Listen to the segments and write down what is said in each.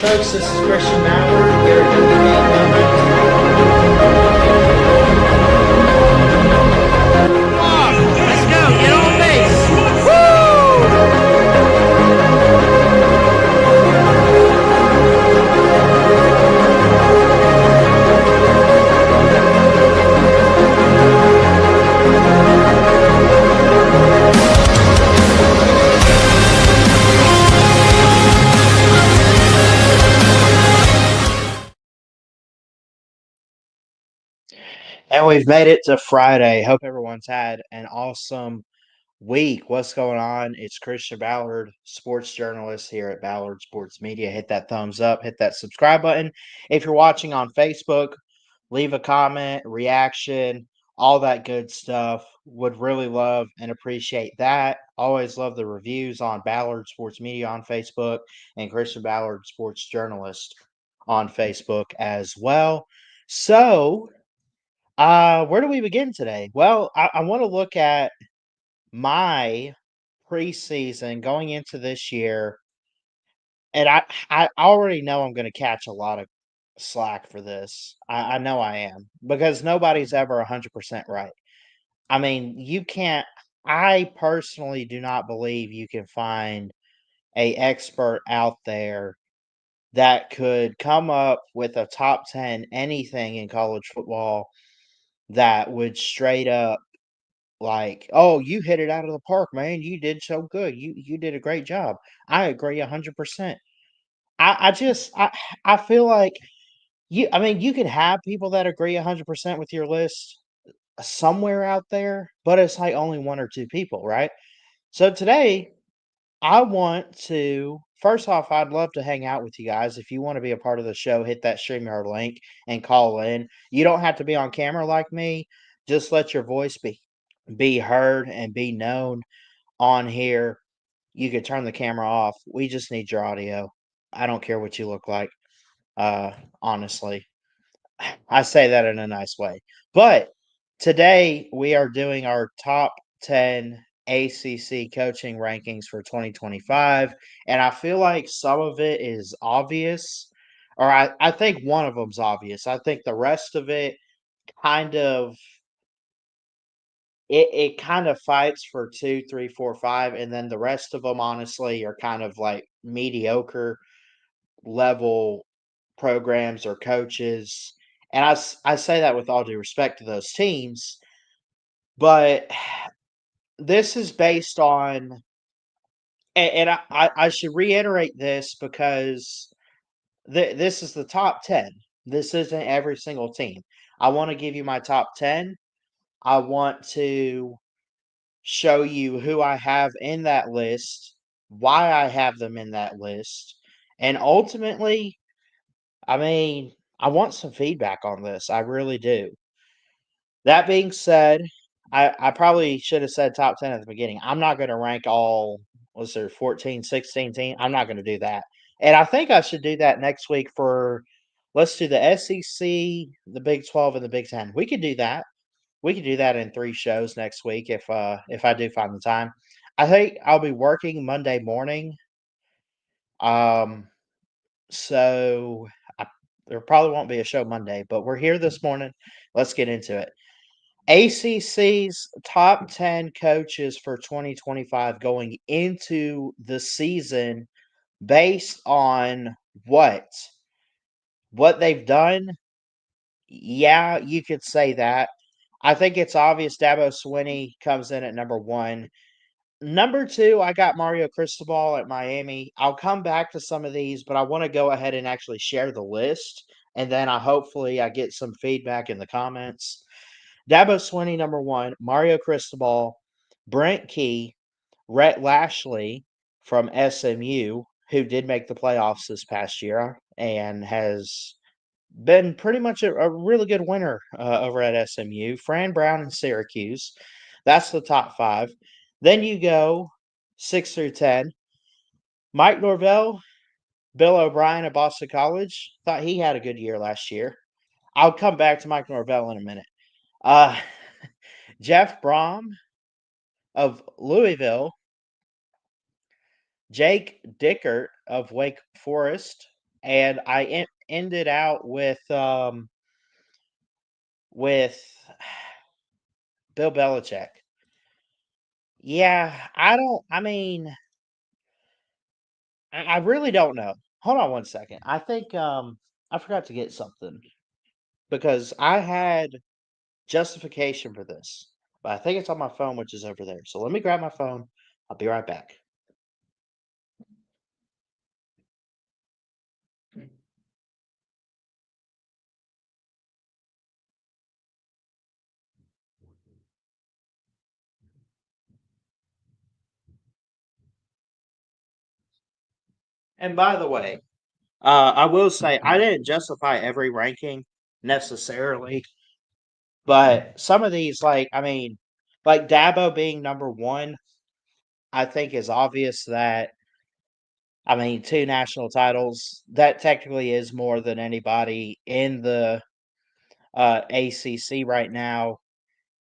Folks, this is Christian Ballard here at Let's go. Get on base. And we've made it to Friday. Hope everyone's had an awesome week. What's going on? It's Christian Ballard, sports journalist here at Ballard Sports Media. Hit that thumbs up, hit that subscribe button. If you're watching on Facebook, leave a comment, reaction, all that good stuff. Would really love and appreciate that. Always love the reviews on Ballard Sports Media on Facebook and Christian Ballard Sports Journalist on Facebook as well. So, where do we begin today? Well, I want to look at my preseason going into this year, and I already know I'm going to catch a lot of slack for this. I know I am because nobody's ever 100% right. I mean, you can't. I personally do not believe you can find a expert out there that could come up with a top 10 anything in college football that would straight up like, "Oh, you hit it out of the park, man. You did so good. You did a great job." I agree 100%. I just I feel like I mean, you could have people that agree 100% with your list somewhere out there, but it's like only one or two people, right? So today, I want to first off, I'd love to hang out with you guys. If you want to be a part of the show, hit that StreamYard link and call in. You don't have to be on camera like me. Just let your voice be heard and be known on here. You could turn the camera off. We just need your audio. I don't care what you look like. Honestly, I say that in a nice way. But today we are doing our top 10 ACC coaching rankings for 2025. And I feel like some of it is obvious, or I think one of them's obvious. I think the rest of it kind of it kind of fights for 2, 3, 4, 5, and then the rest of them honestly are kind of like mediocre level programs or coaches. And I say that with all due respect to those teams, but this is based on and I should reiterate this because this is the top 10. This isn't every single team. I want to give you my top 10. I want to show you who I have in that list, why I have them in that list, and ultimately, I mean, I want some feedback on this. I really do. That being said, I probably should have said top 10 at the beginning. I'm not going to rank all, was there 14, 16 teams? I'm not going to do that. And I think I should do that next week for, let's do the SEC, the Big 12, and the Big 10. We could do that. We could do that in 3 shows next week if I do find the time. I think I'll be working Monday morning. Um, so I, there probably won't be a show Monday, but we're here this morning. Let's get into it. ACC's top 10 coaches for 2025 going into the season based on what? What they've done? Yeah, you could say that. I think it's obvious Dabo Swinney comes in at number 1. Number 2, I got Mario Cristobal at Miami. I'll come back to some of these, but I want to go ahead and actually share the list, and then hopefully I get some feedback in the comments. Dabo Swinney, number 1, Mario Cristobal, Brent Key, Rhett Lashley from SMU, who did make the playoffs this past year and has been pretty much a really good winner over at SMU. Fran Brown and Syracuse. That's the top 5. Then you go 6 through 10. Mike Norvell, Bill O'Brien at Boston College. Thought he had a good year last year. I'll come back to Mike Norvell in a minute. Uh, Jeff Brom of Louisville, Jake Dickert of Wake Forest, and ended out with Bill Belichick. Yeah, I mean, I really don't know. Hold on one second. I think I forgot to get something because I had justification for this, but I think it's on my phone, which is over there. So let me grab my phone. I'll be right back. And by the way, I will say I didn't justify every ranking necessarily, but some of these, like, I mean, like Dabo being number one, I think is obvious that, I mean, two national titles, that technically is more than anybody in the ACC right now.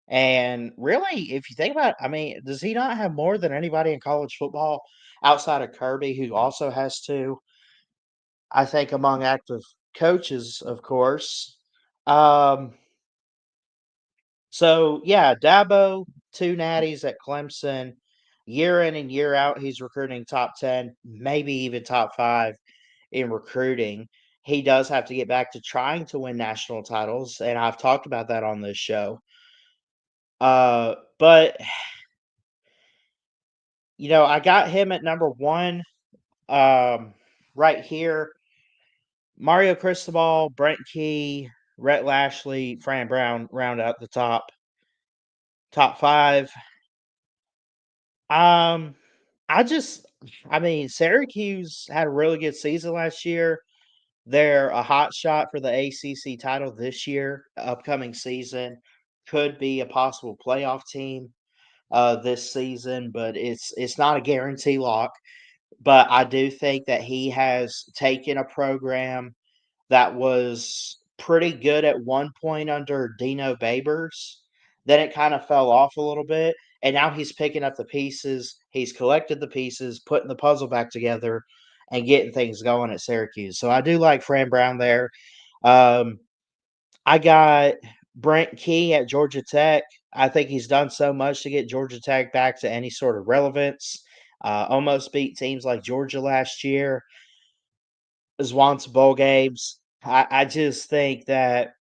And really, if you think about it, I mean, does he not have more than anybody in college football outside of Kirby, who also has two? I think among active coaches, of course. Um, so yeah, Dabo, two natties at Clemson, year in and year out, he's recruiting top 10, maybe even top five in recruiting. He does have to get back to trying to win national titles, and I've talked about that on this show. But I got him at number one. Right here, Mario Cristobal, Brent Key, Rhett Lashley, Fran Brown round out the top five. Um, I mean, Syracuse had a really good season last year. They're a hot shot for the ACC title this year, upcoming season. Could be a possible playoff team this season, but it's not a guarantee lock. But I do think that he has taken a program that was pretty good at one point under Dino Babers. Then it kind of fell off a little bit, and now he's picking up the pieces. He's collected the pieces, putting the puzzle back together, and getting things going at Syracuse. So I do like Fran Brown there. Um, I got Brent Key at Georgia Tech. I think he's done so much to get Georgia Tech back to any sort of relevance. Almost beat teams like Georgia last year. Has won some bowl games. I just think that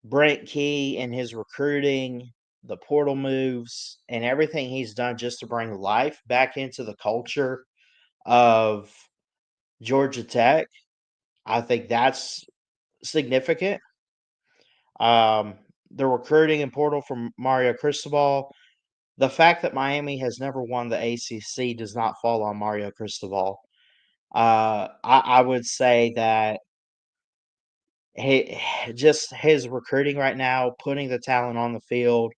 Brent Key and his recruiting, the portal moves, and everything he's done just to bring life back into the culture of Georgia Tech, I think that's significant. Um, the recruiting and portal from Mario Cristobal, the fact that Miami has never won the ACC does not fall on Mario Cristobal. I would say that he just his recruiting right now, putting the talent on the field,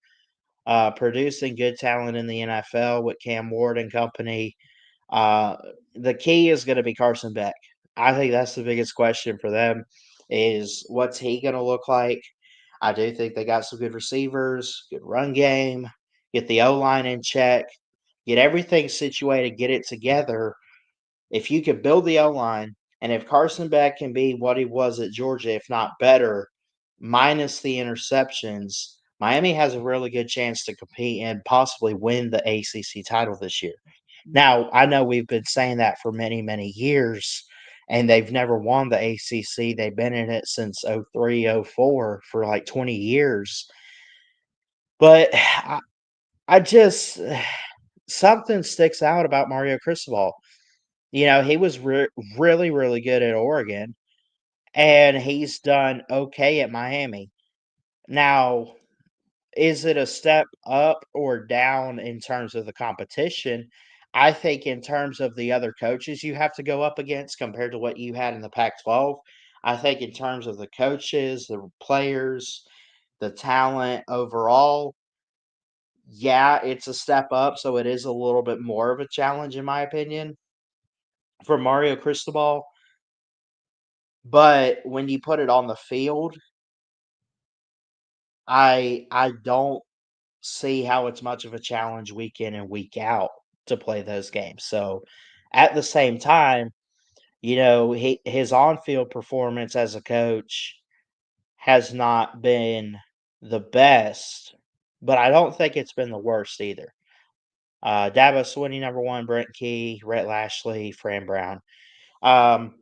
producing good talent in the NFL with Cam Ward and company. Uh, the key is going to be Carson Beck. I think that's the biggest question for them is what's he going to look like? I do think they got some good receivers, good run game, get the O line in check, get everything situated, get it together. If you can build the O line, and if Carson Beck can be what he was at Georgia, if not better, minus the interceptions, Miami has a really good chance to compete and possibly win the ACC title this year. Now, I know we've been saying that for many, many years, and they've never won the ACC. They've been in it since 03, 04 for like 20 years. But I just, something sticks out about Mario Cristobal. He was really, really good at Oregon, and he's done okay at Miami. Now, is it a step up or down in terms of the competition? I think in terms of the other coaches you have to go up against compared to what you had in the Pac-12, I think in terms of the coaches, the players, the talent overall, yeah, it's a step up, so it is a little bit more of a challenge in my opinion for Mario Cristobal. But when you put it on the field, I don't see how it's much of a challenge week in and week out to play those games. So, at the same time, His on-field performance as a coach has not been the best, but I don't think it's been the worst either. Dabo Swinney, number one, Brent Key, Rhett Lashley, Fran Brown. Um,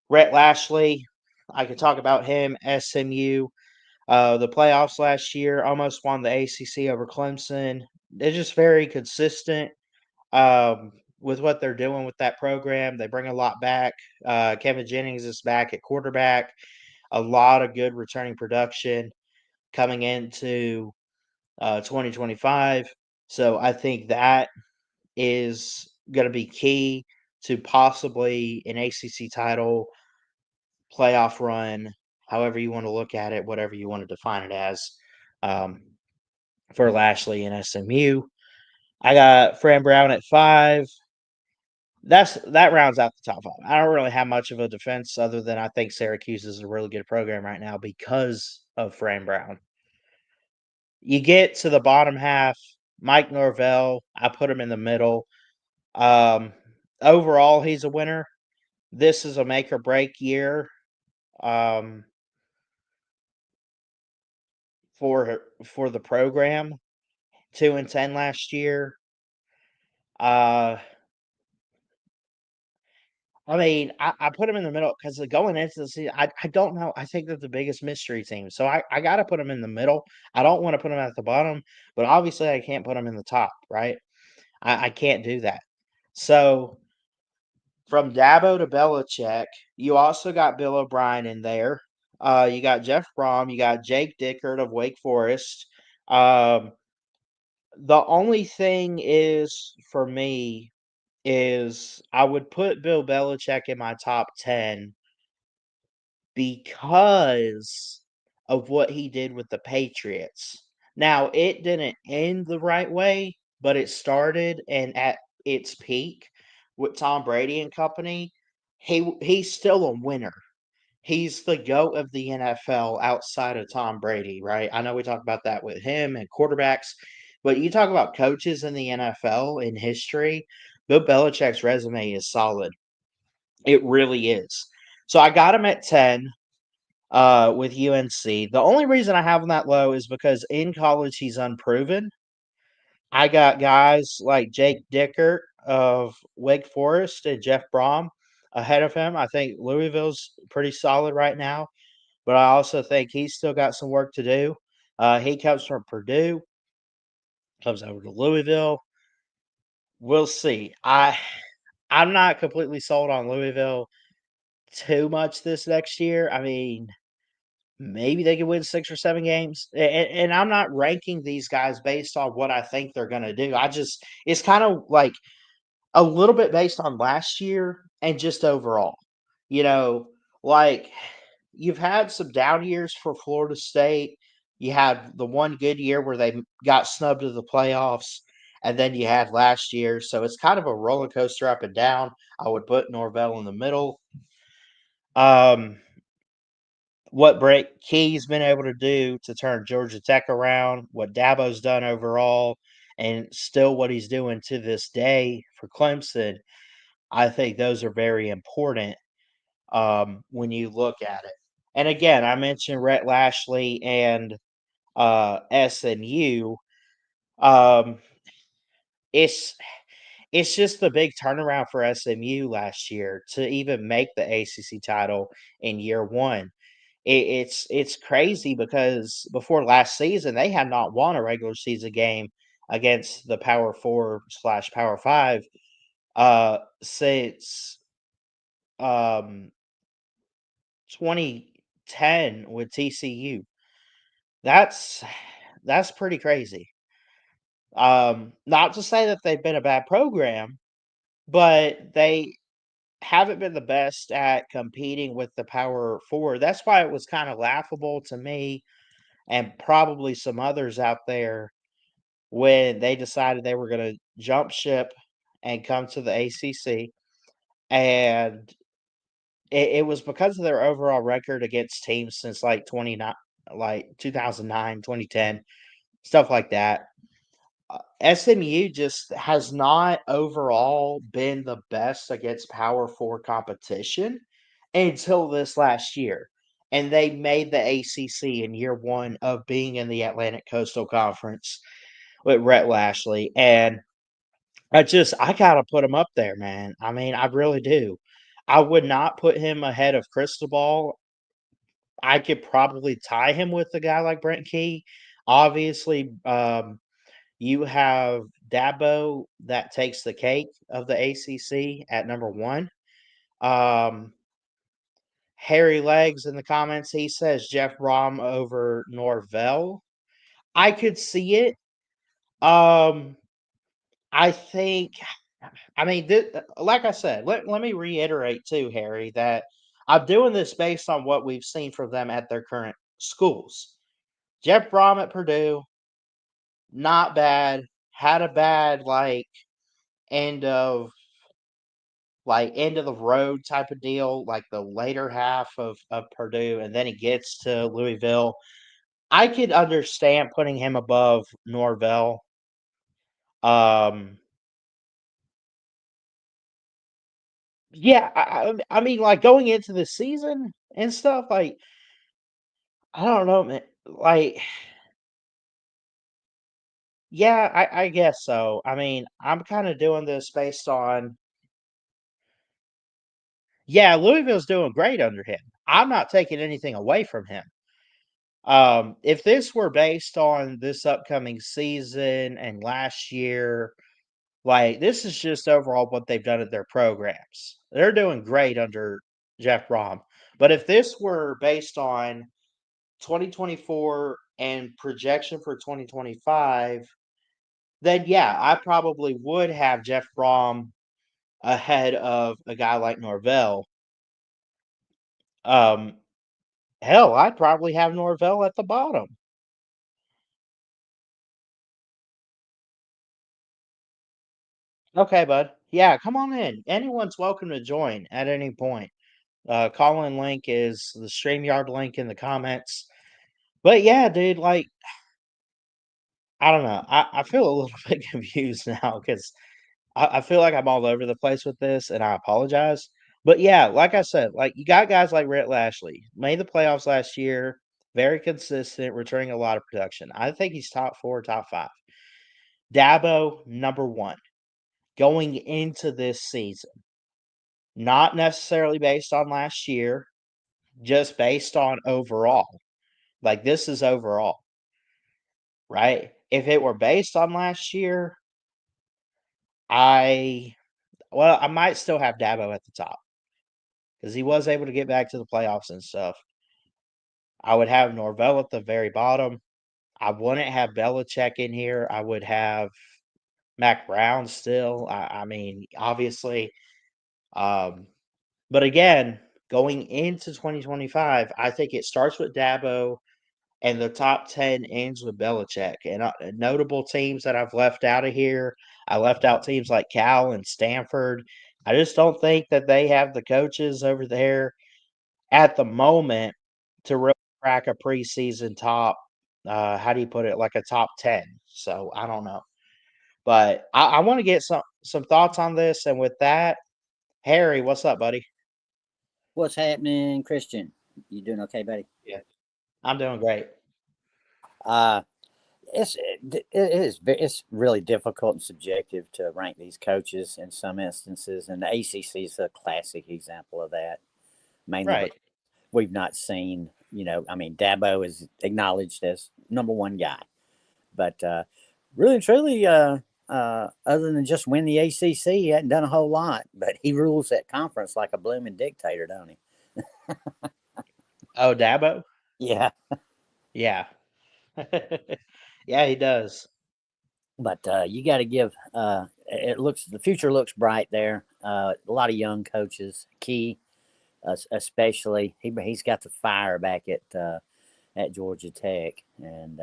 Rhett Lashley, I could talk about him, SMU. The playoffs last year, almost won the ACC over Clemson. They're just very consistent with what they're doing with that program. They bring a lot back. Kevin Jennings is back at quarterback. A lot of good returning production coming into 2025. So I think that is going to be key to possibly an ACC title, playoff run, however you want to look at it, whatever you want to define it as, um, for Lashley and SMU. I got Fran Brown at 5. That rounds out the top 5. I don't really have much of a defense other than I think Syracuse is a really good program right now because of Fran Brown. You get to the bottom half, Mike Norvell, I put him in the middle. Overall, he's a winner. This is a make or break year for the program. 2-10 last year. I put him in the middle because going into the season, I don't know. I think they're the biggest mystery team. So I got to put them in the middle. I don't want to put them at the bottom, but obviously I can't put them in the top, right? I can't do that. So from Dabo to Belichick, you also got Bill O'Brien in there. You got Jeff Brom. You got Jake Dickert of Wake Forest. Um, the only thing is for me is I would put Bill Belichick in my top 10 because of what he did with the Patriots. Now, it didn't end the right way, but it started, and at its peak with Tom Brady and company, he's still a winner. He's the GOAT of the NFL outside of Tom Brady, right? I know we talk about that with him and quarterbacks, but you talk about coaches in the NFL in history, Bill Belichick's resume is solid. It really is. So I got him at 10 with UNC. The only reason I have him that low is because in college he's unproven. I got guys like Jake Dickert of Wake Forest and Jeff Brom ahead of him. I think Louisville's pretty solid right now, but I also think he's still got some work to do. He comes from Purdue, comes over to Louisville. We'll see. I'm not completely sold on Louisville too much this next year. I mean, maybe they could win 6 or 7 games, and I'm not ranking these guys based on what I think they're gonna do. It's kind of like a little bit based on last year and just overall. You know, like, you've had some down years for Florida State. You had the one good year where they got snubbed to the playoffs, and then you had last year, so it's kind of a roller coaster up and down. I would put Norvell in the middle. Um what Brett Key's been able to do to turn Georgia Tech around, what Dabo's done overall, and still what he's doing to this day for Clemson, I think those are very important when you look at it. And again, I mentioned Rhett Lashley and SMU. Um, it's it's just the big turnaround for SMU last year to even make the ACC title in year one. It's crazy because before last season, they had not won a regular season game against the Power 4/Power 5 since 2010 with TCU. That's that's pretty crazy. Not to say that they've been a bad program, but they haven't been the best at competing with the Power 4. That's why it was kind of laughable to me and probably some others out there when they decided they were going to jump ship and come to the ACC. And it was because of their overall record against teams since like 2009, like 2009, 2010, stuff like that. SMU just has not overall been the best against Power 4 competition until this last year. And they made the ACC in year one of being in the Atlantic Coastal Conference with Rhett Lashley. And I gotta put him up there, man. I mean, I really do. I would not put him ahead of Cristobal. I could probably tie him with a guy like Brent Key. Obviously, you have Dabo that takes the cake of the ACC at number one. Um, Harry Legs in the comments, he says Jeff Brom over Norvell. I could see it. Um, I think, I mean, like I said, let me reiterate too, Harry, that I'm doing this based on what we've seen from them at their current schools. Jeff Brom at Purdue, not bad. Had a bad end of end of the road type of deal, like the later half of Purdue, and then he gets to Louisville. I could understand putting him above Norvell. Um, yeah, I mean, like going into the season and stuff, like I don't know, man. Like, yeah, I guess so. I mean, I'm kind of doing this based on, yeah, Louisville's doing great under him. I'm not taking anything away from him. If this were based on this upcoming season and last year, like this is just overall what they've done at their programs. They're doing great under Jeff Brom. But if this were based on 2024 and projection for 2025, then yeah, I probably would have Jeff Brom ahead of a guy like Norvell. Um, hell, I'd probably have Norvell at the bottom. Okay, bud. Yeah, come on in. Anyone's welcome to join at any point. Call-in link is the StreamYard link in the comments. But yeah, dude, like I don't know. I feel a little bit confused now because I feel like I'm all over the place with this, and I apologize. But yeah, like I said, like you got guys like Rhett Lashley, made the playoffs last year, very consistent, returning a lot of production. I think he's top four, top five. Dabo, number one, going into this season. Not necessarily based on last year, just based on overall. Like this is overall, right? If it were based on last year, I I might still have Dabo at the top because he was able to get back to the playoffs and stuff. I would have Norvell at the very bottom. I wouldn't have Belichick in here. I would have Mac Brown still. I mean, obviously, um, but again, going into 2025, I think it starts with Dabo and the top 10 ends with Belichick. And notable teams that I've left out of here, I left out teams like Cal and Stanford. I just don't think that they have the coaches over there at the moment to really crack a preseason top. How do you put it? Like a top 10. So I don't know. But I want to get some thoughts on this. And with that, Harry, what's up, buddy? What's happening, Christian? You doing okay, buddy? Yeah, I'm doing great. Uh, it's really difficult and subjective to rank these coaches in some instances, and the ACC is a classic example of that. Mainly, but Right. we've not seen. I mean, Dabo is acknowledged as number one guy, but really and truly, other than just win the ACC, he hadn't done a whole lot. But he rules that conference like a blooming dictator, don't he? Oh, Dabo? Yeah. Yeah. Yeah, he does. But you got to give. The future looks bright there. A lot of young coaches, Key, especially. He's got the fire back at Georgia Tech, and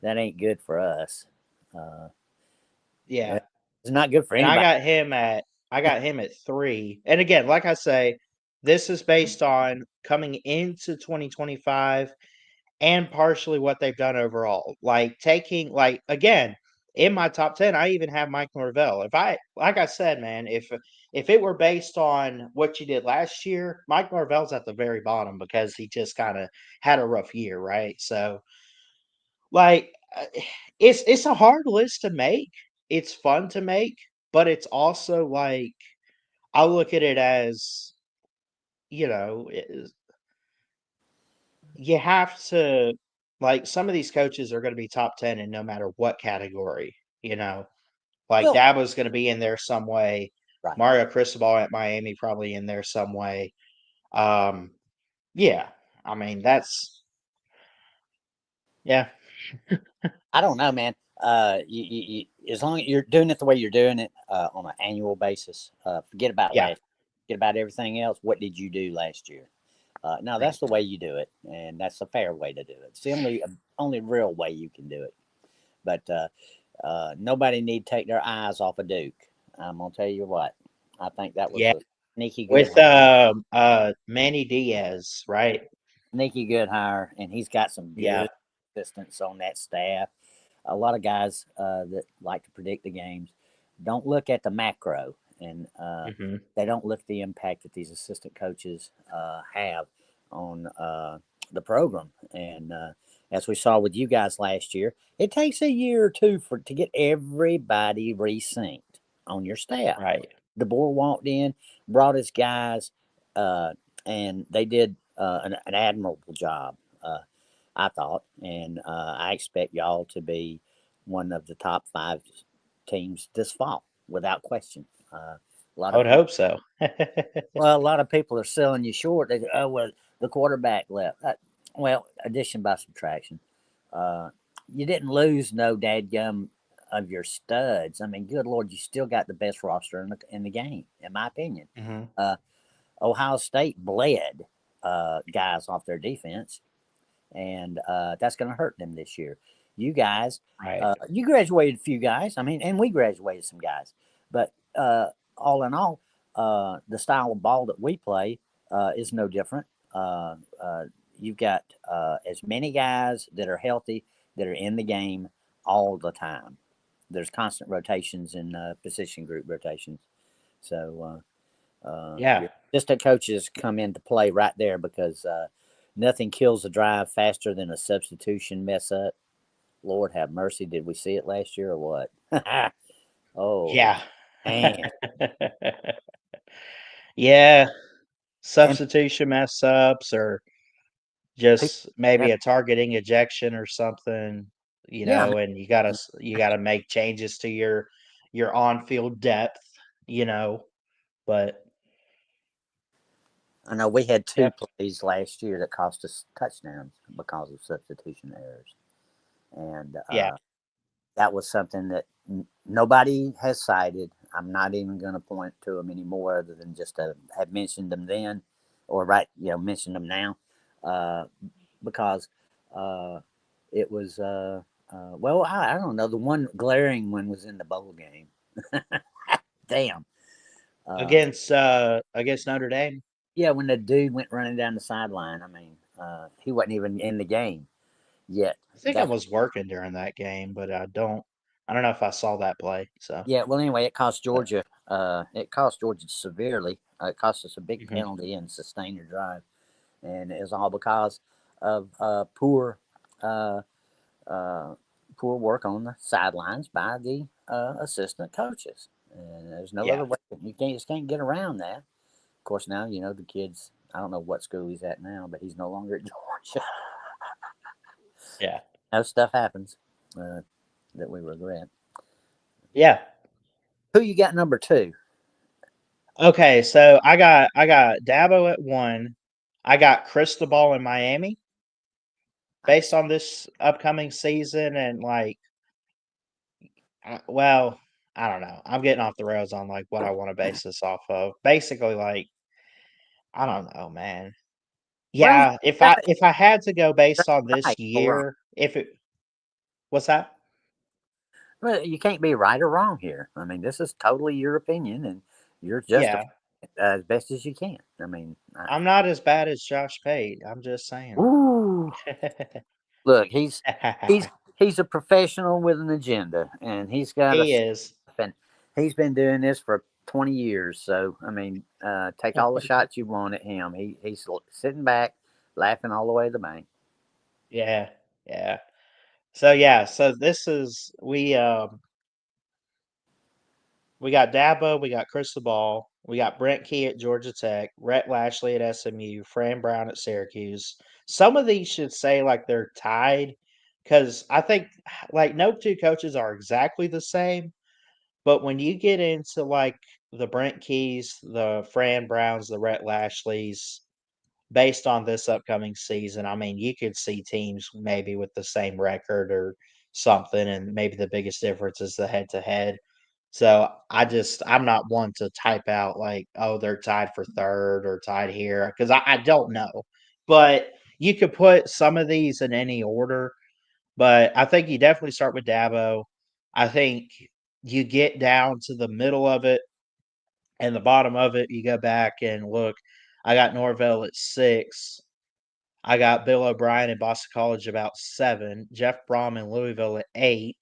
that ain't good for us. Uh, Yeah. it's not good for And anybody. I got him at 3. And again, like I say, this is based on coming into 2025 and partially what they've done overall. Like taking again, in my top 10, I even have Mike Norvell. Like I said, man, if it were based on what you did last year, Mike Norvell's at the very bottom because he just kind of had a rough year, right? So, like, it's a hard list to make. It's fun to make, but it's also like I look at it as, you know, you have to like some of these coaches are going to be top 10 in no matter what category, you know. Like Well, Dabo's going to be in there some way. right. Mario Cristobal at Miami probably in there some way. Um, yeah, I mean yeah, I don't know, man. As long as you're doing it the way you're doing it on an annual basis, forget about yeah, last, forget about everything else. What did you do last year? No, right. that's the way you do it, and that's a fair way to do it. It's the only real way you can do it. But nobody need to take their eyes off of Duke. I'm gonna tell you what. I think that was Yeah, a sneaky good with hire. Manny Diaz, right? Sneaky good hire, and he's got some Yeah. good assistants on that staff. A lot of guys that like to predict the games don't look at the macro, and Hmm. they don't look at the impact that these assistant coaches have on the program. And as we saw with you guys last year, it takes a year or two to get everybody resynced on your staff. Right. DeBoer walked in, brought his guys, uh, and they did an admirable job. I thought, and I expect y'all to be one of the top 5 teams this fall, without question. A lot I of would people, hope so. well, a lot of people are selling you short. They go, oh well, the quarterback left. Well, addition by subtraction. Uh, you didn't lose no dadgum of your studs. I mean, good lord, you still got the best roster in the game, in my opinion. Hmm. Uh, Ohio State bled guys off their defense, and that's going to hurt them this year. You guys, Right. you graduated a few guys. I mean, and we graduated some guys. But all in all, the style of ball that we play is no different. Uh, uh, you've got as many guys that are healthy that are in the game all the time. There's constant rotations and position group rotations. So Yeah. your assistant coaches come into play right there because nothing kills a drive faster than a substitution mess up. Lord have mercy. Did we see it last year or what? Oh, Yeah. man. Yeah. And Substitution mess ups or people, just maybe a targeting ejection or something, you yeah, man. know, and you gotta make changes to your on field depth, you know. But I know we had two yep, plays last year that cost us touchdowns because of substitution errors. And yeah, that was something that nobody has cited. I'm not even going to point to them anymore, other than just to have mentioned them then, or mention them now, uh, because uh, it was. Well, I don't know. The one glaring one was in the bowl game. Damn. Uh, against Notre Dame. yeah, when the dude went running down the sideline. I mean, he wasn't even in the game yet. I think I That was working during that game, but I don't know if I saw that play. So, Yeah, well, anyway, it cost but Georgia. It cost Georgia severely. It cost us a big mhm. penalty and sustained a drive, and it was all because of uh, uh, poor work on the sidelines by the assistant coaches. And there's no Yeah, other way. You just can't get around that. Of course, now the kids. I don't know what school he's at now, but he's no longer at Georgia. yeah, No, stuff happens uh, that we regret. yeah. Who you got number 2? Okay, so I got Dabo at 1. I got Cristobal in Miami based on this upcoming season and like, well, I don't know. I'm getting off the rails on like what I want to base this off of. Basically, like I don't know, man. Well, Yeah, if I had to go based on right this or wrong. year, if it what's that? Well, you can't be right or wrong here. I mean, this is totally your opinion, and you're justifying Yeah, it as best as you can. I mean, I'm not as bad as Josh Pate. I'm just saying. ooh, look, he's he's a professional with an agenda, and he's got He is. and he's been doing this for 20 years. So I mean, take all the shots you want at him. He's sitting back, laughing all the way to the bank. Yeah, yeah. So this is we got Dabo, we got Cristobal, we got Brent Key at Georgia Tech, Rhett Lashley at SMU, Fran Brown at Syracuse. Some of these should say like they're tied because I think like no two coaches are exactly the same, but when you get into like the Brent Keys, the Fran Browns, the Rhett Lashleys, based on this upcoming season, I mean, you could see teams maybe with the same record or something, and maybe the biggest difference is the head to head. So I'm not one to type out like, oh, they're tied for third or tied here because I don't know. But you could put some of these in any order. But I think you definitely start with Dabo. I think you get down to the middle of it and the bottom of it, you go back and look. I got Norvell at 6. I got Bill O'Brien in Boston College about 7. Jeff Brom in Louisville at 8.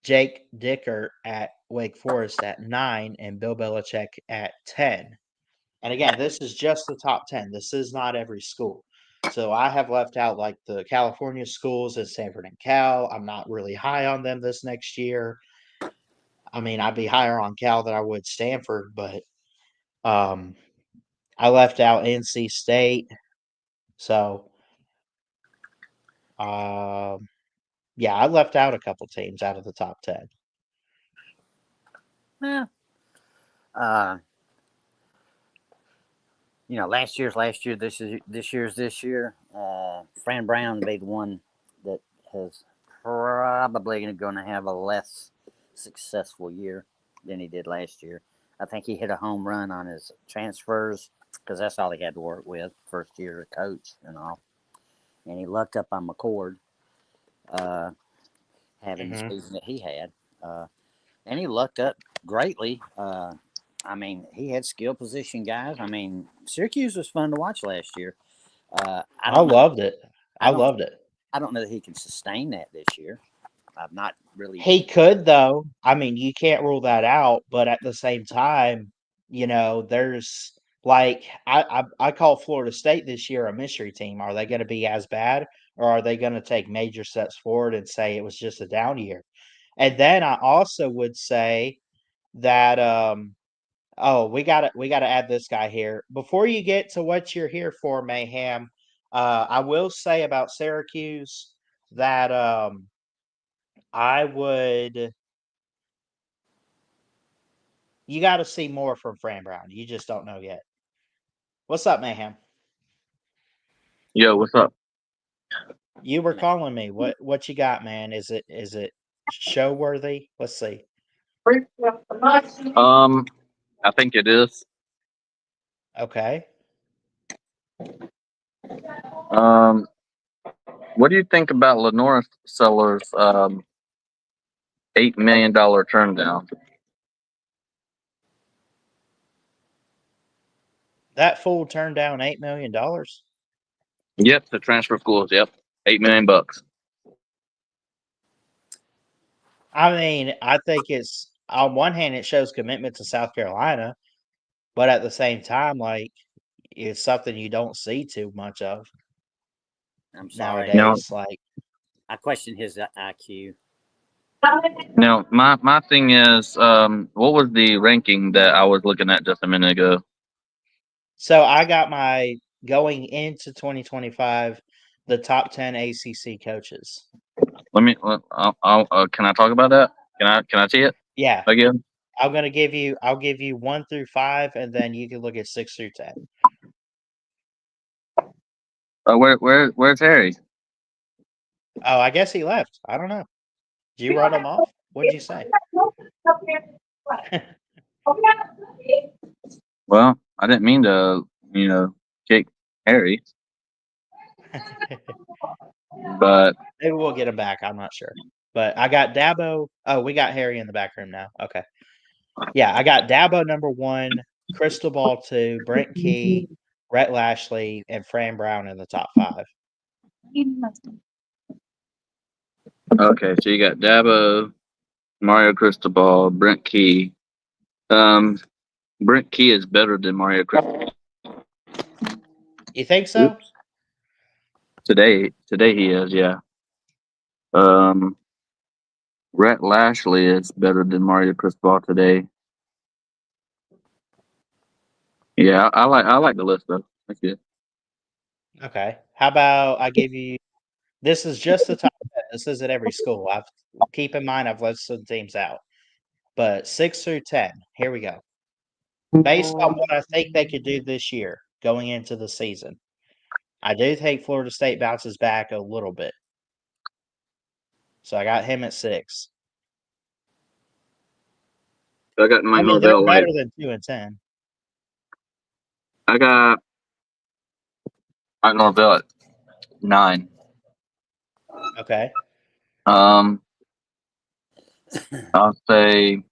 Jake Dicker at Wake Forest at 9, and Bill Belichick at 10. And again, this is just the top 10. This is not every school. So I have left out like the California schools at Stanford and Cal. I'm not really high on them this next year. I mean, I'd be higher on Cal than I would Stanford, but I left out NC State. So yeah, I left out a couple teams out of the top 10. Yeah. Last year's last year. This year's this year. Fran Brown be the one that has probably going to have a less successful year than he did last year. I think he hit a home run on his transfers because that's all he had to work with first year as coach and all. And he lucked up on McCord having the season that he had. And he lucked up greatly. I mean, he had skill position guys. I mean, Syracuse was fun to watch last year. I loved it. I loved it. I don't know that he can sustain that this year. I'm not really. He could, though. I mean, you can't rule that out. But at the same time, there's like I call Florida State this year a mystery team. Are they going to be as bad, or are they going to take major steps forward and say it was just a down year? And then I also would say that oh, we gotta add this guy here. Before you get to what you're here for, Mayhem, I will say about Syracuse that I would you gotta see more from Fran Brown. You just don't know yet. What's up, Mayhem? Yo, what's up? You were calling me. What you got, man? Is it show worthy? Let's see. I think it is. Okay. What do you think about Lenora Sellers' $8 million turn down? That fool turned down $8 million. Yep, the transfer schools. Yep, $8 million. I mean, I think it's on one hand it shows commitment to South Carolina, but at the same time, like it's something you don't see too much of. I'm sorry. Nowadays. Like I question his IQ. Now, my thing is, what was the ranking that I was looking at just a minute ago? So I got my going into 2025, the top 10 ACC coaches. Let me. Can I talk about that? Can I see it? Yeah. Again. I'll give you 1 through 5, and then you can look at 6 through 10. Where's Harry? Oh, I guess he left. I don't know. Did you run him off? What'd you say? Well, I didn't mean to, kick Harry. But maybe we'll get him back. I'm not sure. But I got Dabo. Oh, we got Harry in the back room now. Okay. Yeah, I got Dabo number 1, Cristobal 2, Brent Key, Rhett Lashley, and Fran Brown in the top 5. Okay, so you got Dabo, Mario Cristobal, Brent Key. Brent Key is better than Mario Cristobal. You think so? Oops. Today he is, yeah. Um, Rhett Lashley is better than Mario Cristobal today. Yeah, I like the list though. That's good. Okay. How about I give you this is just the top 10. This is at every school. Keep in mind I've left some teams out. But 6 through 10, here we go. Based on what I think they could do this year going into the season, I do think Florida State bounces back a little bit. So I got him at 6. I got Mike I mean, they're Norvell better right. than 2 and 10. I got Mike Norvell at 9. Okay. Um, I'll say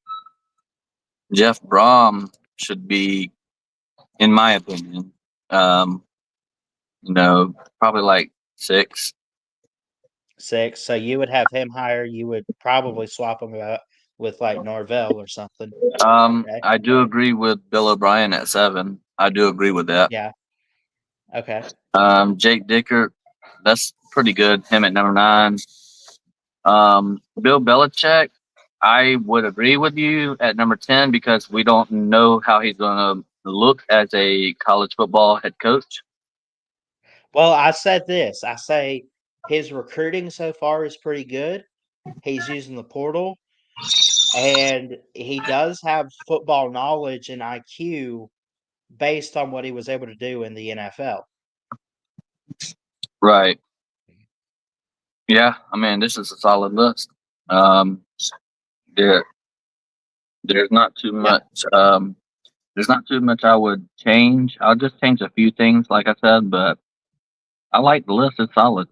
Jeff Brom should be, in my opinion, um, probably like 6. 6. So you would have him higher. You would probably swap him out with like Norvell or something. Okay. I do agree with Bill O'Brien at 7. I do agree with that. Yeah. Okay. Jake Dickert, that's pretty good. Him at number 9. Bill Belichick, I would agree with you at number 10 because we don't know how he's going to look as a college football head coach. Well, I said this. I say his recruiting so far is pretty good. He's using the portal, and he does have football knowledge and IQ based on what he was able to do in the NFL. Right. Yeah, I mean, this is a solid list. Um, there, there's not too Yeah. much. There's not too much I would change. I'll just change a few things, like I said, but I like the list. It's solid.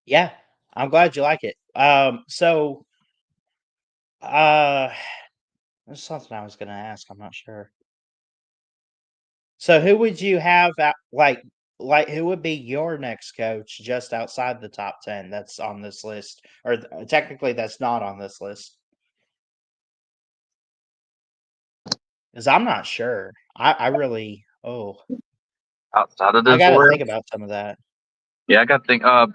Yeah. I'm glad you like it. There's something I was going to ask. I'm not sure. So who would you have like who would be your next coach just outside the top 10 that's on this list or technically that's not on this list? Cuz I'm not sure. I really Outside of I this got to think list, about some of that. yeah, I got to think. I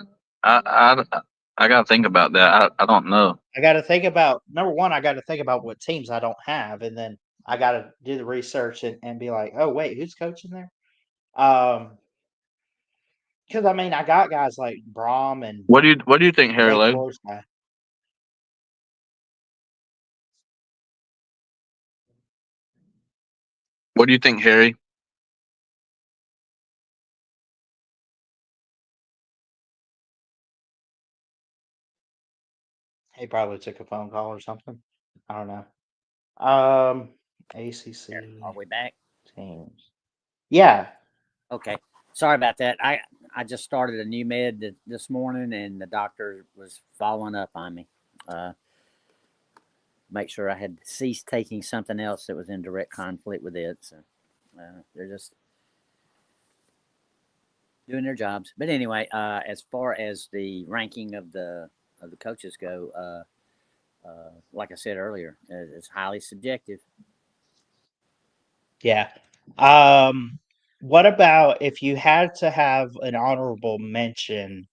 got to think about that. I don't know. I got to think about number 1 I got to think about what teams I don't have and then I got to do the research and be like, "Oh wait, who's coaching there?" Um cuz I mean, I got guys like Brom and What do you think, Harry Wake Lowe? Forest guy. What do you think, Harry? He probably took a phone call or something. I don't know. Um, Are ACC we back? teams. Yeah. Okay. Sorry about that. I just started a new med this morning, and the doctor was following up on me. Uh, make sure I had ceased taking something else that was in direct conflict with it. So they're just doing their jobs. But anyway, as far as the ranking of the coaches go, like I said earlier, it's highly subjective. Yeah. What about if you had to have an honorable mention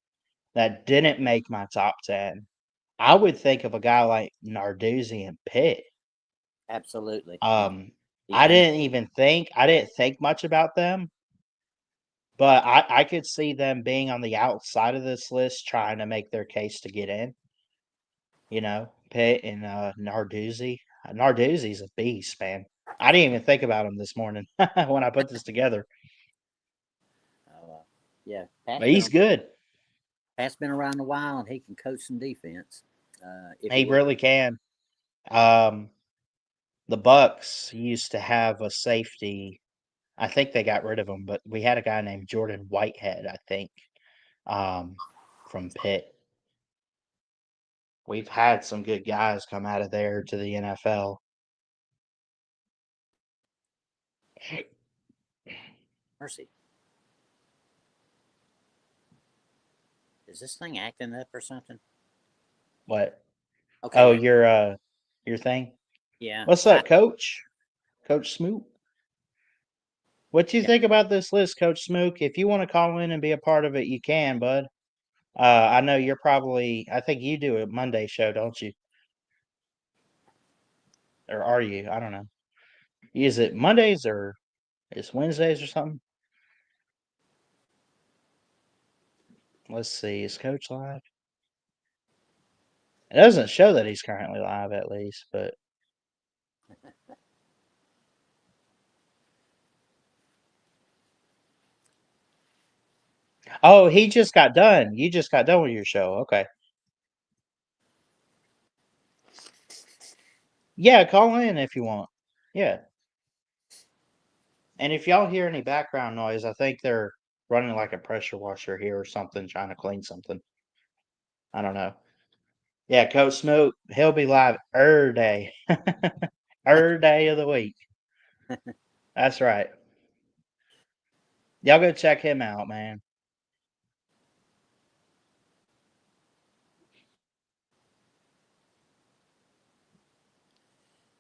that didn't make my top 10? I would think of a guy like Narduzzi and Pitt. Absolutely. Um, Defense. I didn't think much about them, but I could see them being on the outside of this list trying to make their case to get in. Pitt and Narduzzi. Narduzzi's a beast, man. I didn't even think about him this morning when I put this together, Yeah, but he's good. Pat's been around a while, and he can coach some defense. If he He would. really can. Um, the Bucks used to have a safety. I think they got rid of him, but we had a guy named Jordan Whitehead, I think, um, from Pitt. We've had some good guys come out of there to the NFL. Mercy. Is this thing acting up or something? What? Okay. Oh, your thing. Yeah. What's up, Coach? Coach Smoot. What do you Yeah. think about this list, Coach Smook? If you want to call in and be a part of it, you can, bud. I know you're probably. I think you do a Monday show, don't you? Or are you? I don't know. Is it Mondays or it's Wednesdays or something? Let's see. Is Coach live? It doesn't show that he's currently live, at least, but. Oh, he just got done. You just got done with your show. Okay. Yeah, call in if you want. Yeah. And if y'all hear any background noise, I think they're running like a pressure washer here or something, trying to clean something. I don't know. Yeah, Coach Smoot, he'll be live day. Day of the week. That's right. Y'all go check him out, man.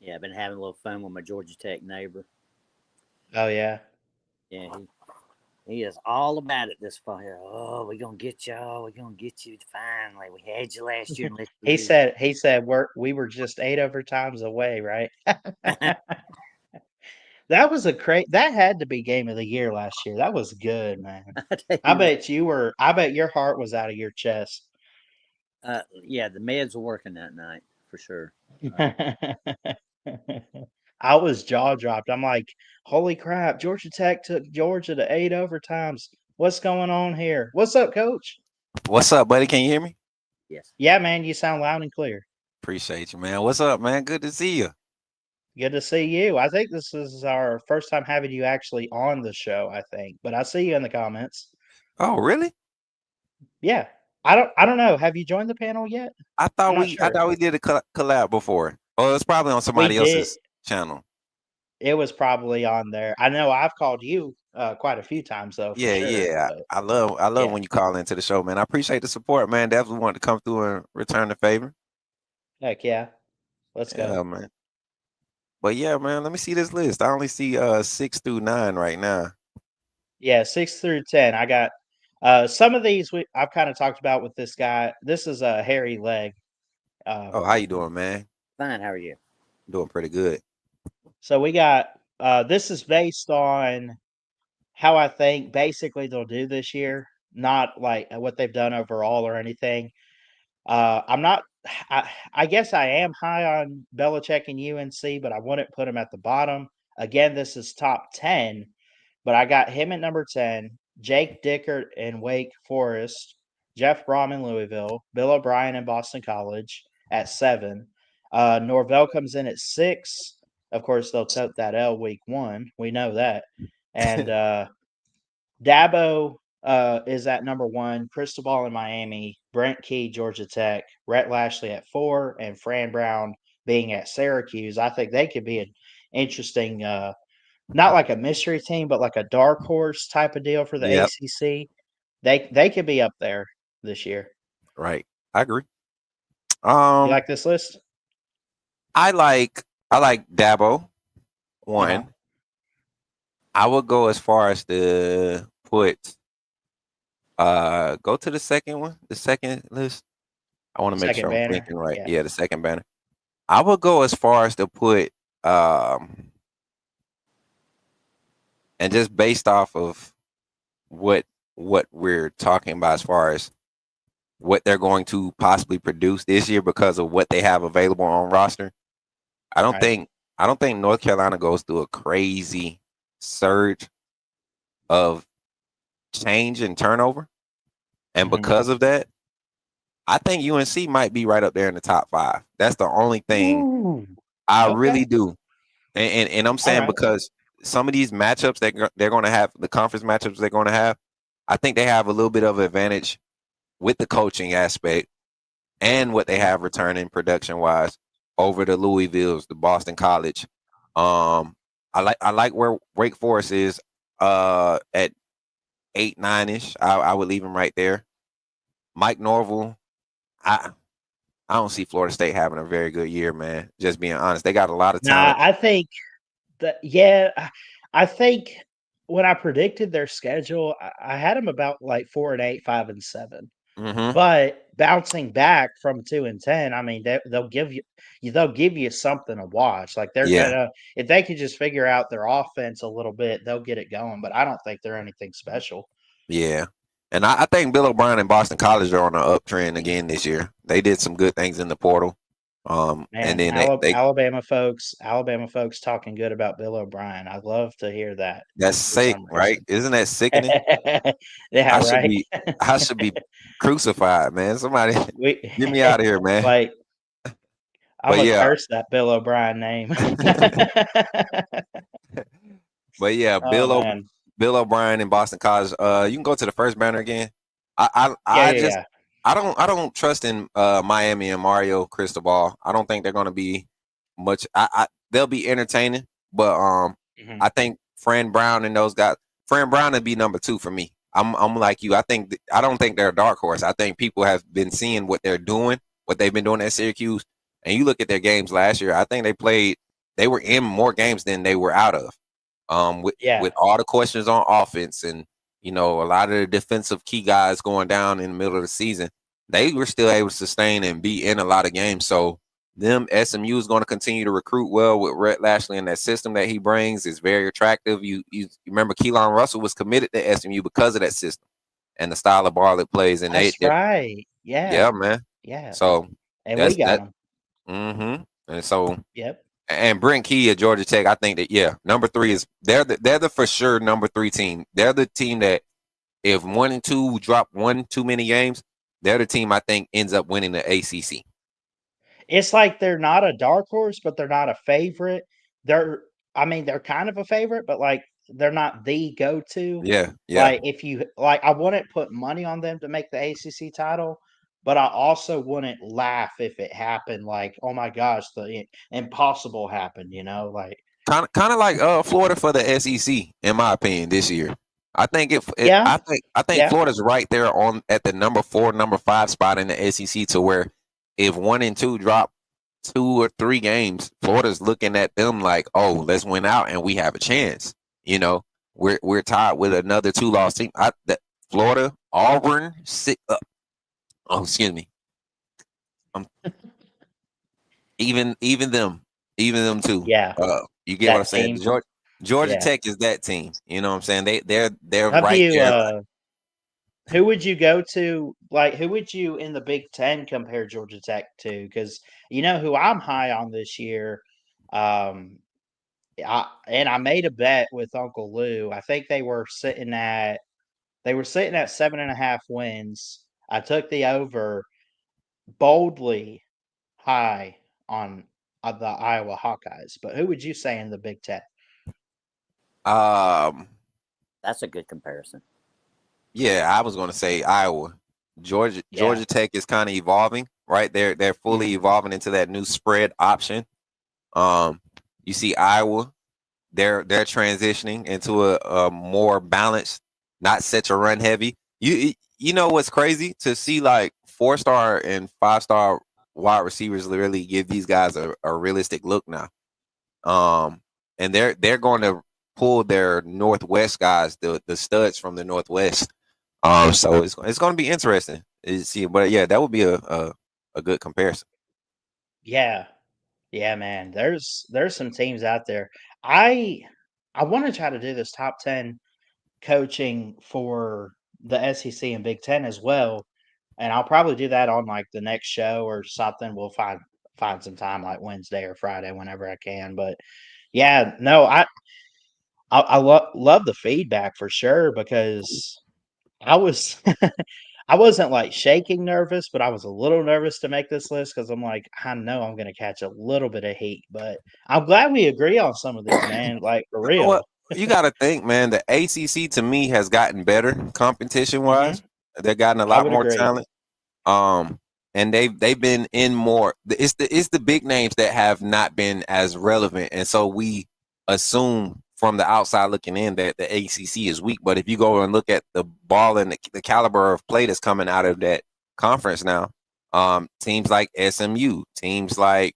Yeah, I've been having a little fun with my Georgia Tech neighbor. Oh yeah. Yeah, he is all about it this fall. Oh, we're gonna get y'all. We're gonna get you finally. We had you last year and let you lose. He said we were just 8 overtimes away, right? That was that had to be game of the year last year. That was good, man. I bet your heart was out of your chest. Yeah, the meds were working that night for sure. I was jaw dropped. I'm like, holy crap, Georgia Tech took Georgia to 8 overtimes. What's going on here? What's up, Coach? What's up, buddy? Can you hear me? Yes. Yeah, man, you sound loud and clear. Appreciate you, man. What's up, man? Good to see you. Good to see you. I think this is our first time having you actually on the show, I think. But I see you in the comments. Oh, really? Yeah. I don't know. Have you joined the panel yet? I thought I'm not we sure. did a collab before. Oh, it's probably on We somebody did. else's channel. It was probably on there. I know I've called you quite a few times though, for Yeah, sure. yeah. But, I love yeah. when you call into the show, man. I appreciate the support, man. Definitely want to come through and return the favor. Heck yeah. Let's Yeah, go. man. But yeah, man, let me see this list. I only see 6 through 9 right now. Yeah, 6 through 10. I got some of these I've kind of talked about with this guy. This is a hairy leg. Oh, how you doing, man? Fine. How are you? Doing pretty good. So we got this is based on how I think basically they'll do this year, not like what they've done overall or anything. I'm not. I guess I am high on Belichick and UNC, but I wouldn't put him at the bottom. Again, this is top 10, but I got him at number 10. Jake Dickert in Wake Forest, Jeff Brom in Louisville, Bill O'Brien in Boston College at 7. Norvell comes in at 6. Of course, they'll tote that L week 1. We know that. And Dabo is at number 1, Cristobal in Miami, Brent Key, Georgia Tech, Rhett Lashley at 4, and Fran Brown being at Syracuse. I think they could be an interesting, not like a mystery team, but like a dark horse type of deal for the Yep. ACC. They could be up there this year. Right. I agree. You like this list? I like Dabo. One. Uh-huh. I would go as far as to put go to the second one, the second list. I want to make Second sure I'm banner. thinking right. Yeah. Yeah, the second banner. I would go as far as to put and just based off of what we're talking about as far as what they're going to possibly produce this year because of what they have available on roster. I don't think North Carolina goes through a crazy surge of change and turnover. And because of that, I think UNC might be right up there in the top 5. That's the only thing I really do. And I'm saying because some of these matchups that they're going to have, the conference matchups they're going to have, I think they have a little bit of advantage with the coaching aspect and what they have returning production wise over the Louisvilles, the Boston College. I like where Wake Forest is at 8, 9-ish. I would leave them right there. Mike Norvell, I don't see Florida State having a very good year, man. Just being honest, they got a lot of Nah, talent. I think that I think when I predicted their schedule, I had them about like 4-8, 5-7. Mm-hmm. But bouncing back from 2-10, I mean, they'll give you something to watch. Like they're Yeah, gonna if they can just figure out their offense a little bit, they'll get it going. But I don't think they're anything special. yeah. And I think Bill O'Brien and Boston College are on an uptrend again this year. They did some good things in the portal. And Man, then they Alabama folks talking good about Bill O'Brien. I love to hear that that's for sick, some right? reason. Isn't that sickening? Yeah, I should right. be I should be crucified, man. Somebody We get me out of here, man. like I'm But gonna yeah, curse that Bill O'Brien name. but yeah, Oh man. Bill O'Brien and Boston College. You can go to the first banner again. Yeah, I yeah, just yeah. I don't trust in Miami and Mario Cristobal. I don't think they're gonna be much. They'll be entertaining, but Mhm. I think Fran Brown and those guys. Fran Brown would be number 2 for me. I'm like you. I don't think they're a dark horse. I think people have been seeing what they're doing, what they've been doing at Syracuse, and you look at their games last year. I think they were in more games than they were out of. Yeah. With all the questions on offense and a lot of the defensive key guys going down in the middle of the season, they were still able to sustain and be in a lot of games. So SMU is going to continue to recruit well with Rhett Lashley, and that system that he brings is very attractive. You remember Keelan Russell was committed to SMU because of that system and the style of ball it plays, and That's right. yeah, Yeah. man. Yeah. So And we that's got that. them. Mm-hmm. And so Yep. and Brent Key at Georgia Tech, I think that number 3 is they're the for sure number 3 team. They're the team that if 1 and 2 drop one too many games, they're the team I think ends up winning the ACC. It's like they're not a dark horse, but they're not a favorite. They're I mean, they're kind of a favorite, but like they're not the go-to. Yeah, yeah. Like if you like I wouldn't put money on them to make the ACC title, but I also wouldn't laugh if it happened like, "Oh my gosh, the impossible happened," like Kind of like Florida for the SEC, in my opinion, this year. I think Yeah. I think Yeah. Florida's right there on at the number 4, number 5 spot in the SEC, to where if 1 and 2 drop 2 or 3 games, Florida's looking at them like, oh, let's win out and we have a chance. We're tied with another 2-loss team. Florida, Auburn, oh, excuse me. Even them too. Yeah. You get what I'm That saying? team. Georgia Yeah. Tech is that team. You know what I'm saying? They're Have right you there. who would you go to? Like, who would you in the Big Ten compare Georgia Tech to? Because you know who I'm high on this year. I made a bet with Uncle Lou. I think they were sitting at 7.5 wins. I took the over boldly high on the Iowa Hawkeyes. But who would you say in the Big Ten? That's a good comparison. Yeah, I was going to say Iowa. Georgia Yeah. Tech is kind of evolving, right? They're fully evolving into that new spread option. You see Iowa, they're transitioning into a more balanced, not such a run heavy. You know what's crazy to see, like 4-star and 5-star wide receivers really give these guys a realistic look now. And they're going to pull their Northwest guys, the studs from the Northwest. So it's going to be interesting. But yeah, that would be a good comparison. Yeah. Yeah, man. There's some teams out there. I I want to try to do this top 10 coaching for the SEC and Big Ten as well. And I'll probably do that on like the next show or something. We'll find some time like Wednesday or Friday whenever I can. But yeah, no, I love the feedback for sure because I was I wasn't like shaking nervous, but I was a little nervous to make this list because I'm like, I know I'm gonna catch a little bit of heat, but I'm glad we agree on some of these, man. Like for Well, real. you got to think, man. The ACC to me has gotten better competition Hmm. wise. They've gotten a I lot would more agree. talent. And they've been in more. It's the big names that have not been as relevant, and so we assume from the outside looking in that the ACC is weak. But if you go and look at the ball and the caliber of play that's coming out of that conference now. Teams like SMU, teams like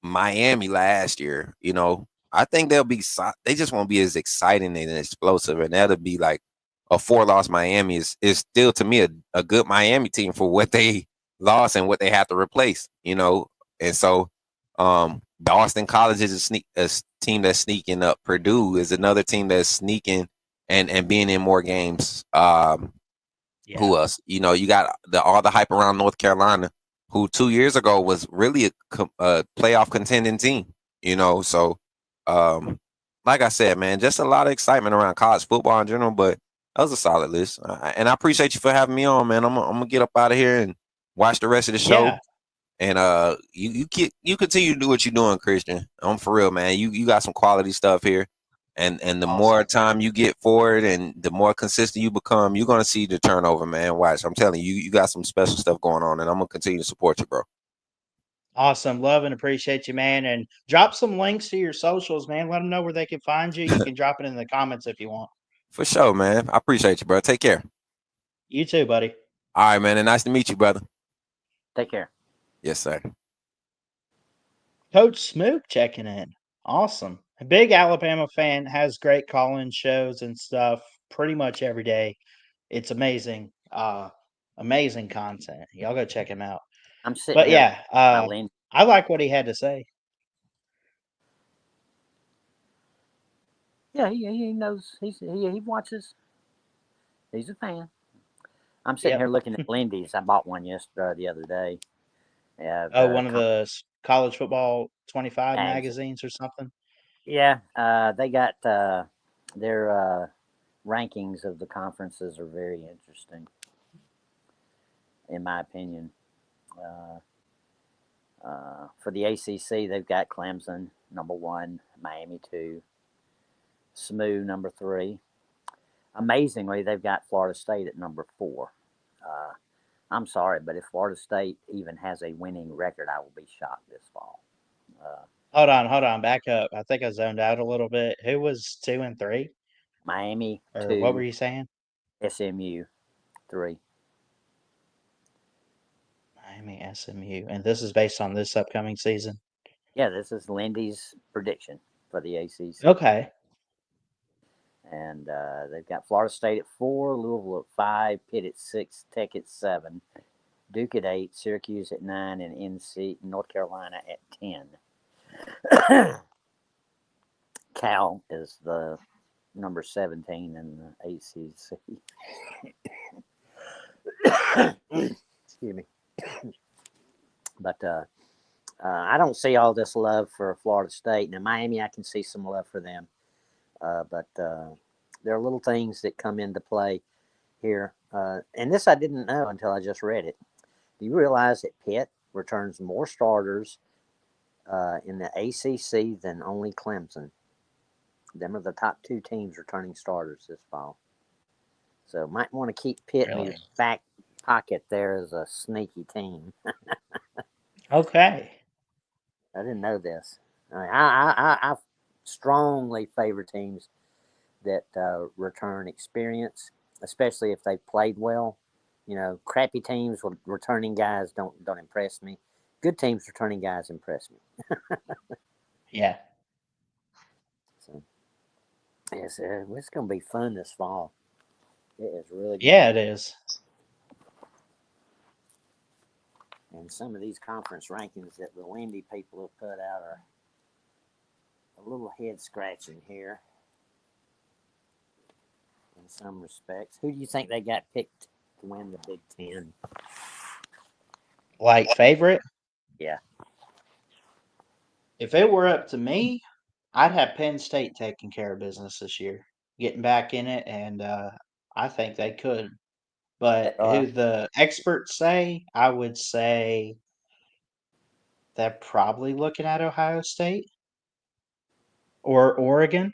Miami last year, you know, I think they just won't be as exciting and explosive, and that'll be like a 4-loss Miami is still to me a good Miami team for what they lost and what they have to replace, you know. And so Boston College is a team that's sneaking up. Purdue is another team that's sneaking and being in more games. Who else? You know, you got all the hype around North Carolina, who 2 years ago was really a playoff contending team. You know, so like I said, man, just a lot of excitement around college football in general. But that was a solid list, and I appreciate you for having me on, man. I'm gonna get up out of here and watch the rest of the show. Yeah. And you continue to do what you're doing, Christian. I'm for real, man. You got some quality stuff here. And the Awesome. more time you get for it and the more consistent you become, you're gonna see the turnover, man. Watch. I'm telling you, you got some special stuff going on, and I'm gonna continue to support you, bro. Awesome. Love and appreciate you, man. And drop some links to your socials, man. Let them know where they can find you. You can drop it in the comments if you want. For sure, man. I appreciate you, bro. Take care. You too, buddy. All right, man. And nice to meet you, brother. Take care. Yes, sir. Coach Smook checking in. Awesome. A big Alabama fan, has great call-in shows and stuff pretty much every day. It's amazing. Amazing content. Y'all go check him out. I'm sitting But here. yeah, I like what he had to say. Yeah, he knows. He watches. He's a fan. I'm sitting Yep. here looking at Lindy's. I bought one the other day. Yeah. One of the college football 25 magazines or something. Yeah, they got their rankings of the conferences are very interesting, in my opinion. For the ACC, they've got Clemson number 1, Miami 2, SMU number 3. Amazingly, they've got Florida State at number 4. I'm sorry, but if Florida State even has a winning record, I will be shocked this fall. Hold on, back up. I think I zoned out a little bit. Who was 2 and 3? Miami Or 2. what were you saying? SMU 3. Miami, SMU, and this is based on this upcoming season. Yeah, this is Lindy's prediction for the ACC. Okay. And they've got Florida State at 4, Louisville at 5, Pitt at 6, Tech at 7, Duke at 8, Syracuse at 9, and NC North Carolina at 10. Cal is the number 17 in the ACC. Excuse me. But I don't see all this love for Florida State. Now, Miami, I can see some love for them. But there are little things that come into play here. And this I didn't know until I just read it. Do you realize that Pitt returns more starters in the ACC than only Clemson? Them are the top 2 teams returning starters this fall. So might want to keep Pitt in your back pocket there as a sneaky team. Okay. I didn't know this. I strongly favor teams that return experience, especially if they've played well. You know, crappy teams with returning guys don't impress me. Good teams returning guys impress me. Yeah. So, yes, it's going to be fun this fall. It is really. Yeah, it is. And some of these conference rankings that the Lindy people have put out are a little head scratching here. In some respects, who do you think they got picked to win the Big Ten? Like favorite? Yeah. If it were up to me, I'd have Penn State taking care of business this year, getting back in it, and I think they could. But who the experts say, I would say they're probably looking at Ohio State or Oregon.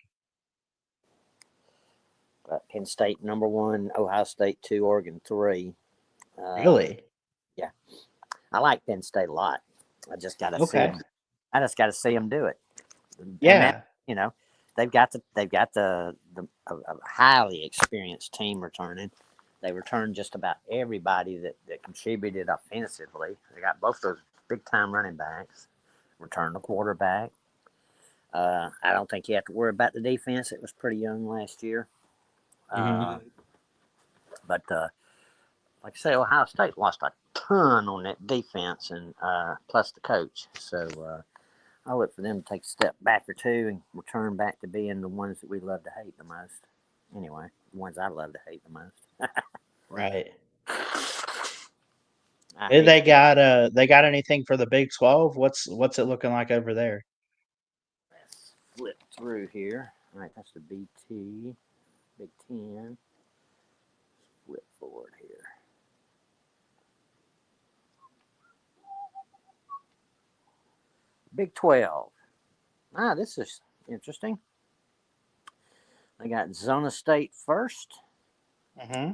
Penn State number 1, Ohio State 2, Oregon 3. Really? Yeah, I like Penn State a lot. I just got to see Okay. them. I just got to see them do it. Yeah. And that, you know, they've got a highly experienced team returning. They returned just about everybody that contributed offensively. They got both those big time running backs. Returned the quarterback. I don't think you have to worry about the defense. It was pretty young last year. But like I say, Ohio State lost a ton on that defense, and plus the coach. So I look for them to take a step back or two and return back to being the ones that we love to hate the most. Anyway, the ones I love to hate the most. Right. I Did hate they got anything for the Big 12? What's it looking like over there? Let's flip through here. All right, that's the BT, Big 10. Flip forward here. Big 12. This is interesting. They got Zona State first. Mm-hmm.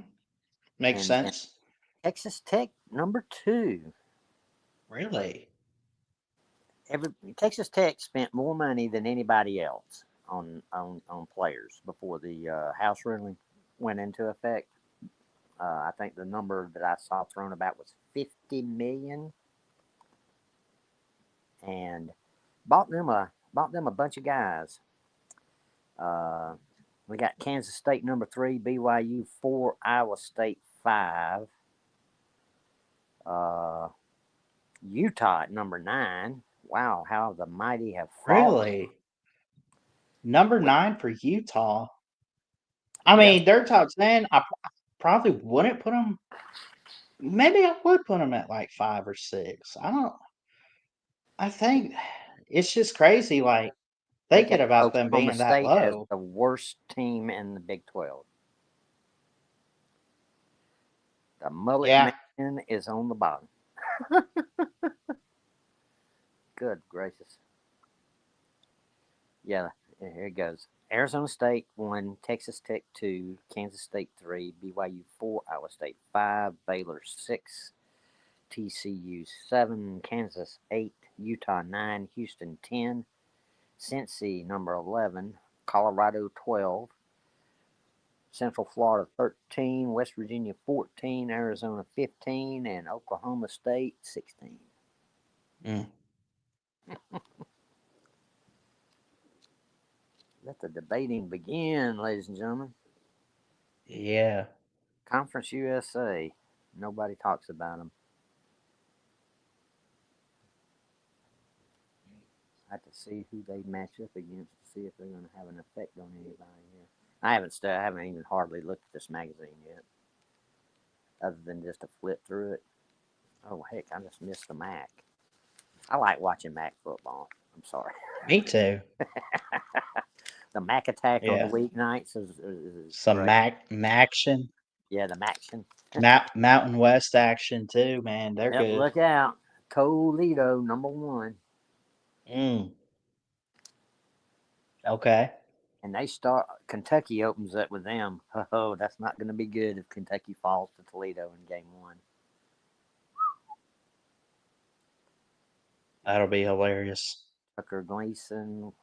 Makes And sense. Texas Tech number 2. Really? Texas Tech spent more money than anybody else on players before the House ruling went into effect. I think the number that I saw thrown about was $50 million, and bought them a bunch of guys. We got Kansas State number 3, BYU 4, Iowa State 5, Utah at number 9. Wow, how the mighty have fallen. Really? Number 9 for Utah. I Yes. mean, they're top 10. I probably wouldn't put them. Maybe I would put them at like 5 or 6. I think it's just crazy. Like, They thinking got about them Oklahoma being that State as low. the worst team in the Big 12. The mullet Yeah. man is on the bottom. Good gracious. Yeah, here it goes. Arizona State 1, Texas Tech 2, Kansas State 3, BYU 4, Iowa State 5, Baylor 6, TCU 7, Kansas 8, Utah 9, Houston 10, Cincy number 11, Colorado 12, Central Florida 13, West Virginia 14, Arizona 15, and Oklahoma State 16. Mm. Let the debating begin, ladies and gentlemen. Yeah. Conference USA. Nobody talks about them. I have to see who they match up against to see if they're going to have an effect on anybody here. I haven't even hardly looked at this magazine yet, other than just to flip through it. Oh heck, I just missed the MAC. I like watching MAC football. I'm sorry. Me too. The MAC attack on the Yeah. weeknights is Some great. action. Yeah, the MACtion. Mountain West action too, man. They're Yep, good. look out. Toledo, number 1. Mm. Okay. And they start. Kentucky opens up with them. Oh, that's not going to be good if Kentucky falls to Toledo in game 1. That'll be hilarious. Tucker Gleason,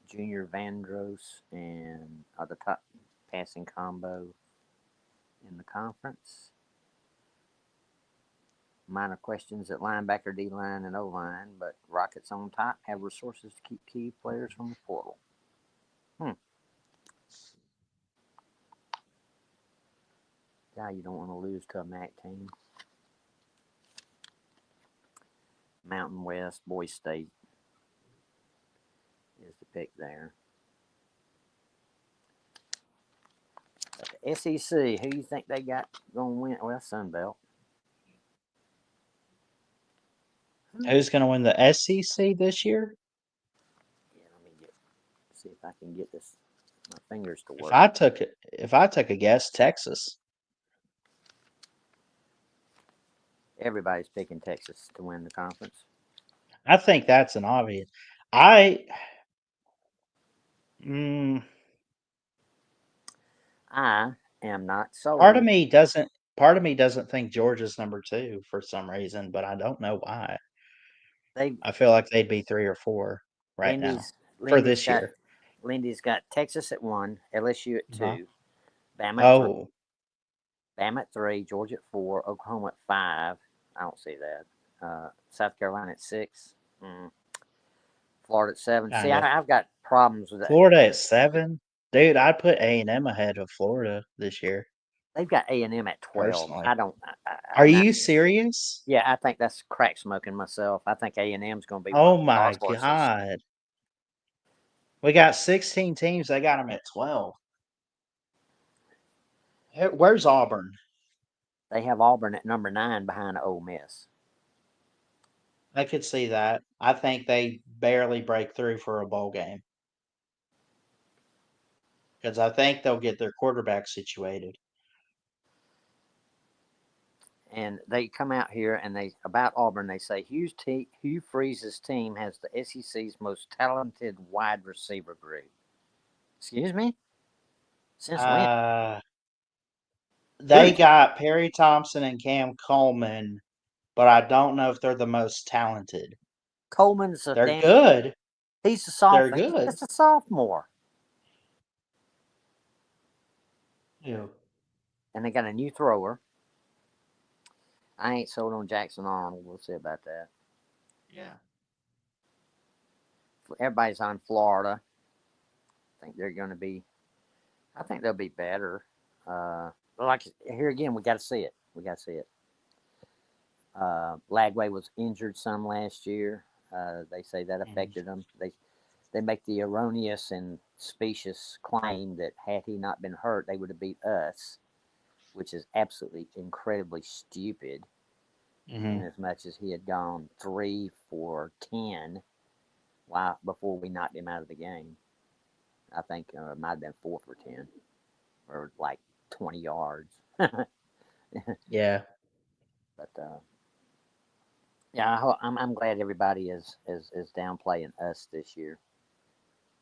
Junior Vandross, and are the top passing combo in the conference. Minor questions at linebacker, D line, and O line, but Rockets on top have resources to keep key players from the portal. Guy you don't want to lose to a MAC team. Mountain West, Boise State is the pick there. But the SEC, who you think they got going to win? Well, Sun Belt. Who's going to win the SEC this year? Yeah, let me see if I can get this my fingers to work. If I took a guess, Texas. Everybody's picking Texas to win the conference. I think that's an obvious. I am not sold. Part of me doesn't think Georgia's number 2 for some reason, but I don't know why. I feel like they'd be 3 or 4 right now for this year. Lindy's got Texas at 1, LSU at 2, Bama at 3. Oh, Bama at 3, Georgia at 4, Oklahoma at 5. I don't see that. South Carolina at 6. Florida at 7. See, Kinda. I've got problems with that. Florida at 7? Dude, I'd put A&M ahead of Florida this year, They've got A&M at 12. personally. I don't. Are Now, you serious? yeah, I think that's crack smoking myself. I think A&M's going to be one Oh of the dark my horses. god. We got 16 teams. They got them at 12. Where's Auburn? They have Auburn at number 9 behind Ole Miss. I could see that. I think they barely break through for a bowl game. Because I think they'll get their quarterback situated. And they come out here and they about Auburn. They say Hugh Freeze's team has the SEC's most talented wide receiver group. Excuse me. Since when? They got Perry Thompson and Cam Coleman, but I don't know if they're the most talented. Coleman's a They're damn. good. He's a sophomore. They're good. He's just a sophomore. Yeah. And they got a new thrower. I ain't sold on Jackson Arnold. We'll see about that. Yeah. Everybody's on Florida. I think they're going to be. I think they'll be better. Like here again, we got to see it. We got to see it. Lagway was injured some last year. They say that affected him. They make the erroneous and specious claim that had he not been hurt, they would have beat us, which is absolutely incredibly stupid. Mm-hmm. As much as he had gone 3 for 10 before we knocked him out of the game. I think it might have been 4 for 10 or like 20 yards. Yeah. But yeah, I'm glad everybody is downplaying us this year.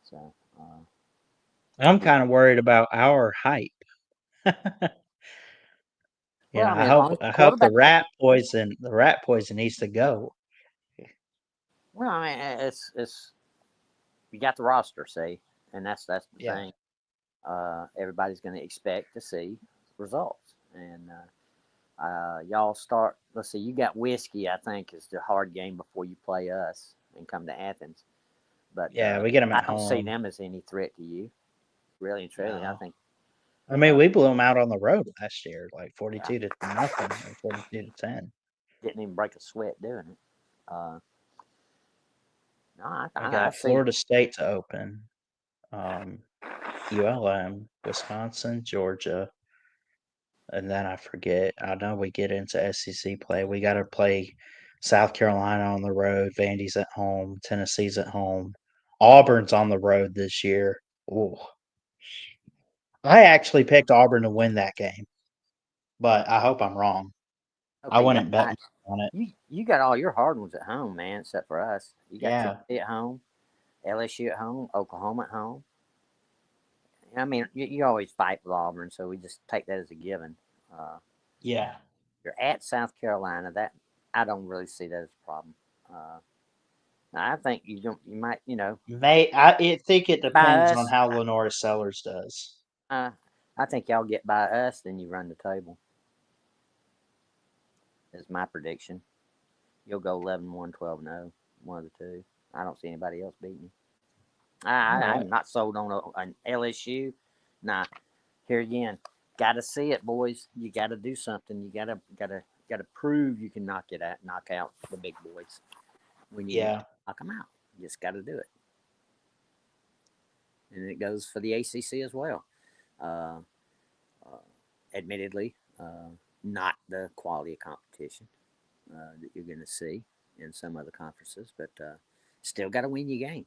So I'm kind of worried about our hype. well, I mean, I hope the rat poison needs to go. Well, I mean, it's you got the roster, see, and that's the thing. Everybody's going to expect to see results, and y'all start. Let's see, you got Whiskey. I think is the hard game before you play us and come to Athens. But yeah, we get them at home. I don't see them as any threat to you. Really and truly, No. I think. I mean, we blew them out on the road last year, like 42 to nothing or 42 to 10. Didn't even break a sweat doing it. No, I got Florida State to open, ULM, Wisconsin, Georgia, and then I forget. I know we get into SEC play. We got to play South Carolina on the road. Vandy's at home. Tennessee's at home. Auburn's on the road this year. Ooh. I actually picked Auburn to win that game, but I hope I'm wrong. Okay, I wouldn't bet on it. You got all your hard ones at home, man, except for us. You got Yeah. Tennessee at home, LSU at home, Oklahoma at home. I mean, you always fight with Auburn, so we just take that as a given. Yeah. You're at South Carolina. That I don't really see that as a problem. I think you don't. You might, I think it depends on us, how Lenora Sellers does. I think y'all get by us, then you run the table. Is my prediction. You'll go 11-1, 12-0, one of the two. I don't see anybody else beating you. I'm not sold on an LSU. Nah, here again, got to see it, boys. You got to do something. You gotta prove you can knock out the big boys. When you knock them out, you just got to do it. And it goes for the ACC as well. Admittedly, not the quality of competition that you're going to see in some other conferences, but still got to win your games.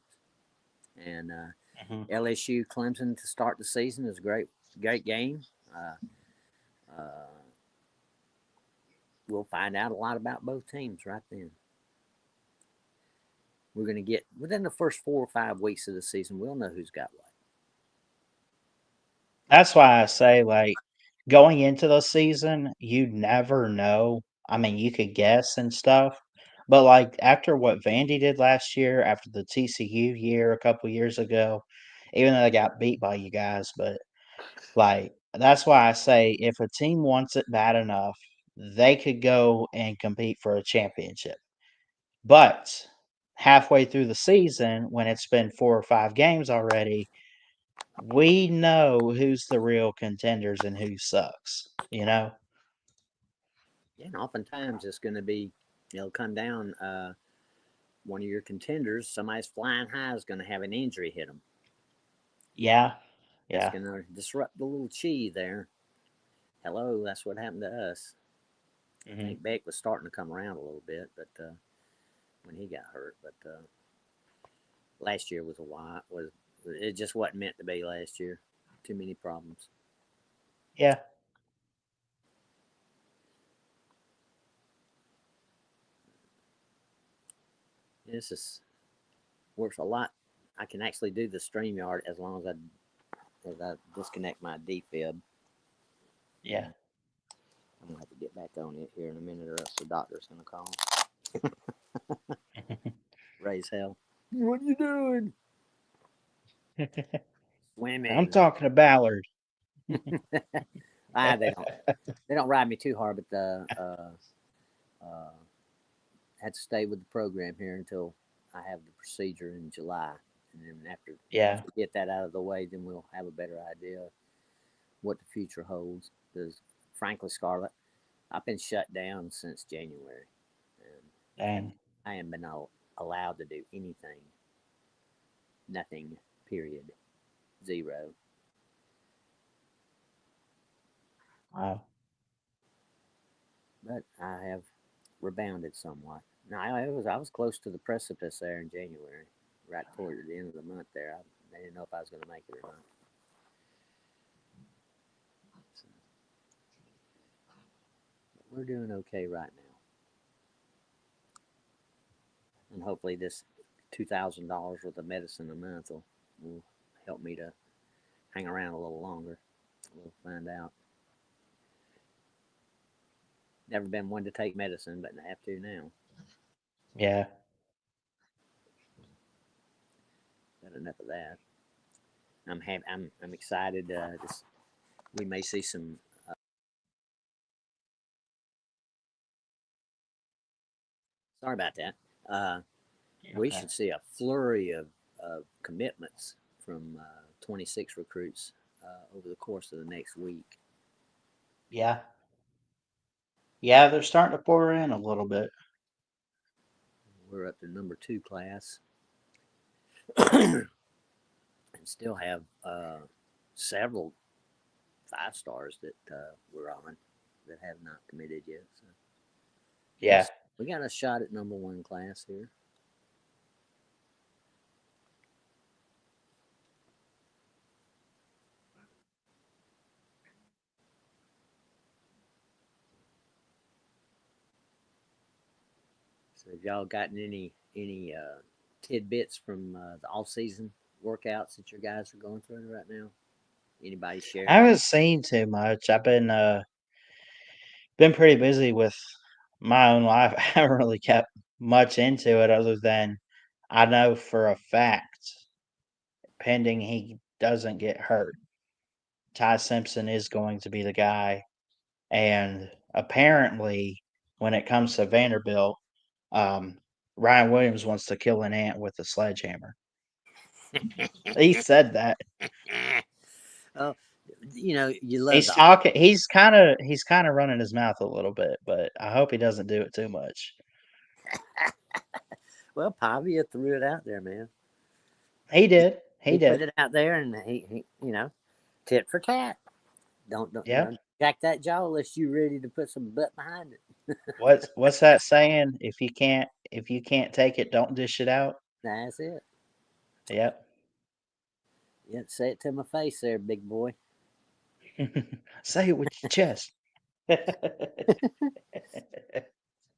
And LSU Clemson to start the season is a great game. We'll find out a lot about both teams right then. We're going to get within the first 4 or 5 weeks of the season. We'll know who's got what. That's why I say, like, going into the season, you never know. I mean, you could guess and stuff, but like after what Vandy did last year, after the TCU year a couple years ago, even though they got beat by you guys, but like that's why I say if a team wants it bad enough, they could go and compete for a championship. But halfway through the season, when it's been 4 or 5 games already, we know who's the real contenders and who sucks, you know? Yeah, and oftentimes it's going to be, come down. One of your contenders, somebody's flying high, is going to have an injury hit them. Yeah. That's Yeah. going to disrupt the little chi there. Hello, that's what happened to us. I think Beck was starting to come around a little bit, but when he got hurt, but last year was it just wasn't meant to be last year. Too many problems. Yeah. This works a lot. I can actually do the StreamYard as long as I disconnect my defib. Yeah. I'm gonna have to get back on it here in a minute, or else the doctor's gonna call. Raise hell. What are you doing? Swimming. I'm talking to Ballard. They don't ride me too hard, but had to stay with the program here until I have the procedure in July, and then after Yeah. we get that out of the way, then we'll have a better idea what the future holds. Because frankly, Scarlett, I've been shut down since January, and Dang. I haven't been allowed to do anything. Nothing. Period. Zero. Wow. But I have rebounded somewhat. No, I was close to the precipice there in January, right toward the end of the month there. I didn't know if I was going to make it or not. So, but we're doing okay right now, and hopefully this $2,000 worth of medicine a month will help me to hang around a little longer. We'll find out. Never been one to take medicine, but I have to now. Yeah. Got enough of that. I'm excited. We may see some. Sorry about that. We should see a flurry of commitments from 26 recruits over the course of the next week. Yeah. Yeah, they're starting to pour in a little bit. We're up to number 2 class, and still have several 5-stars that we're on that have not committed yet. So Yeah. we got a shot at number 1 class here. So have y'all gotten any tidbits from the off-season workouts that your guys are going through right now? Anybody share? I haven't seen too much. I've been pretty busy with my own life. I haven't really kept much into it other than I know for a fact, pending he doesn't get hurt, Ty Simpson is going to be the guy. And apparently, when it comes to Vanderbilt, Ryan Williams wants to kill an ant with a sledgehammer. He said that. Oh, you love He's talking. He's kind of running his mouth a little bit, but I hope he doesn't do it too much. Well, Pavia threw it out there, man. He did. He did. Put it out there, and he tit for tat. Don't jack that jaw unless you're ready to put some butt behind it. What's that saying? If you can't take it, don't dish it out. That's it. Yep. Yeah, say it to my face there, big boy. Say it with your chest. Yeah,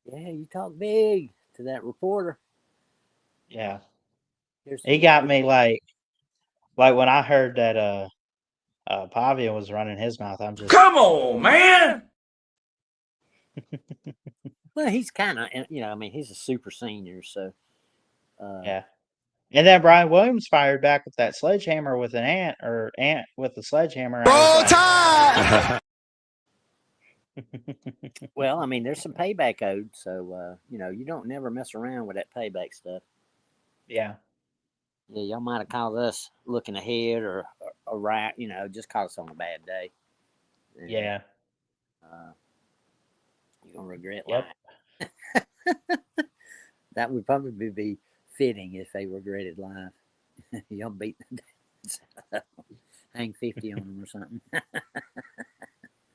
you talk big to that reporter. Yeah. He got me like when I heard that Pavia was running his mouth, I'm just Come on, man. Well, he's kind of, he's a super senior, so yeah. And then Brian Williams fired back with that sledgehammer with an ant with the sledgehammer. I Roll was Tide! like, Well, I mean, there's some payback owed, so you don't never mess around with that payback stuff. yeah. Yeah, y'all might have caught us looking ahead or right, just caught us on a bad day. And, Yeah. you're gonna regret Yep. life. That would probably be fitting if they regretted life. Y'all beat them, hang 50 on them or something.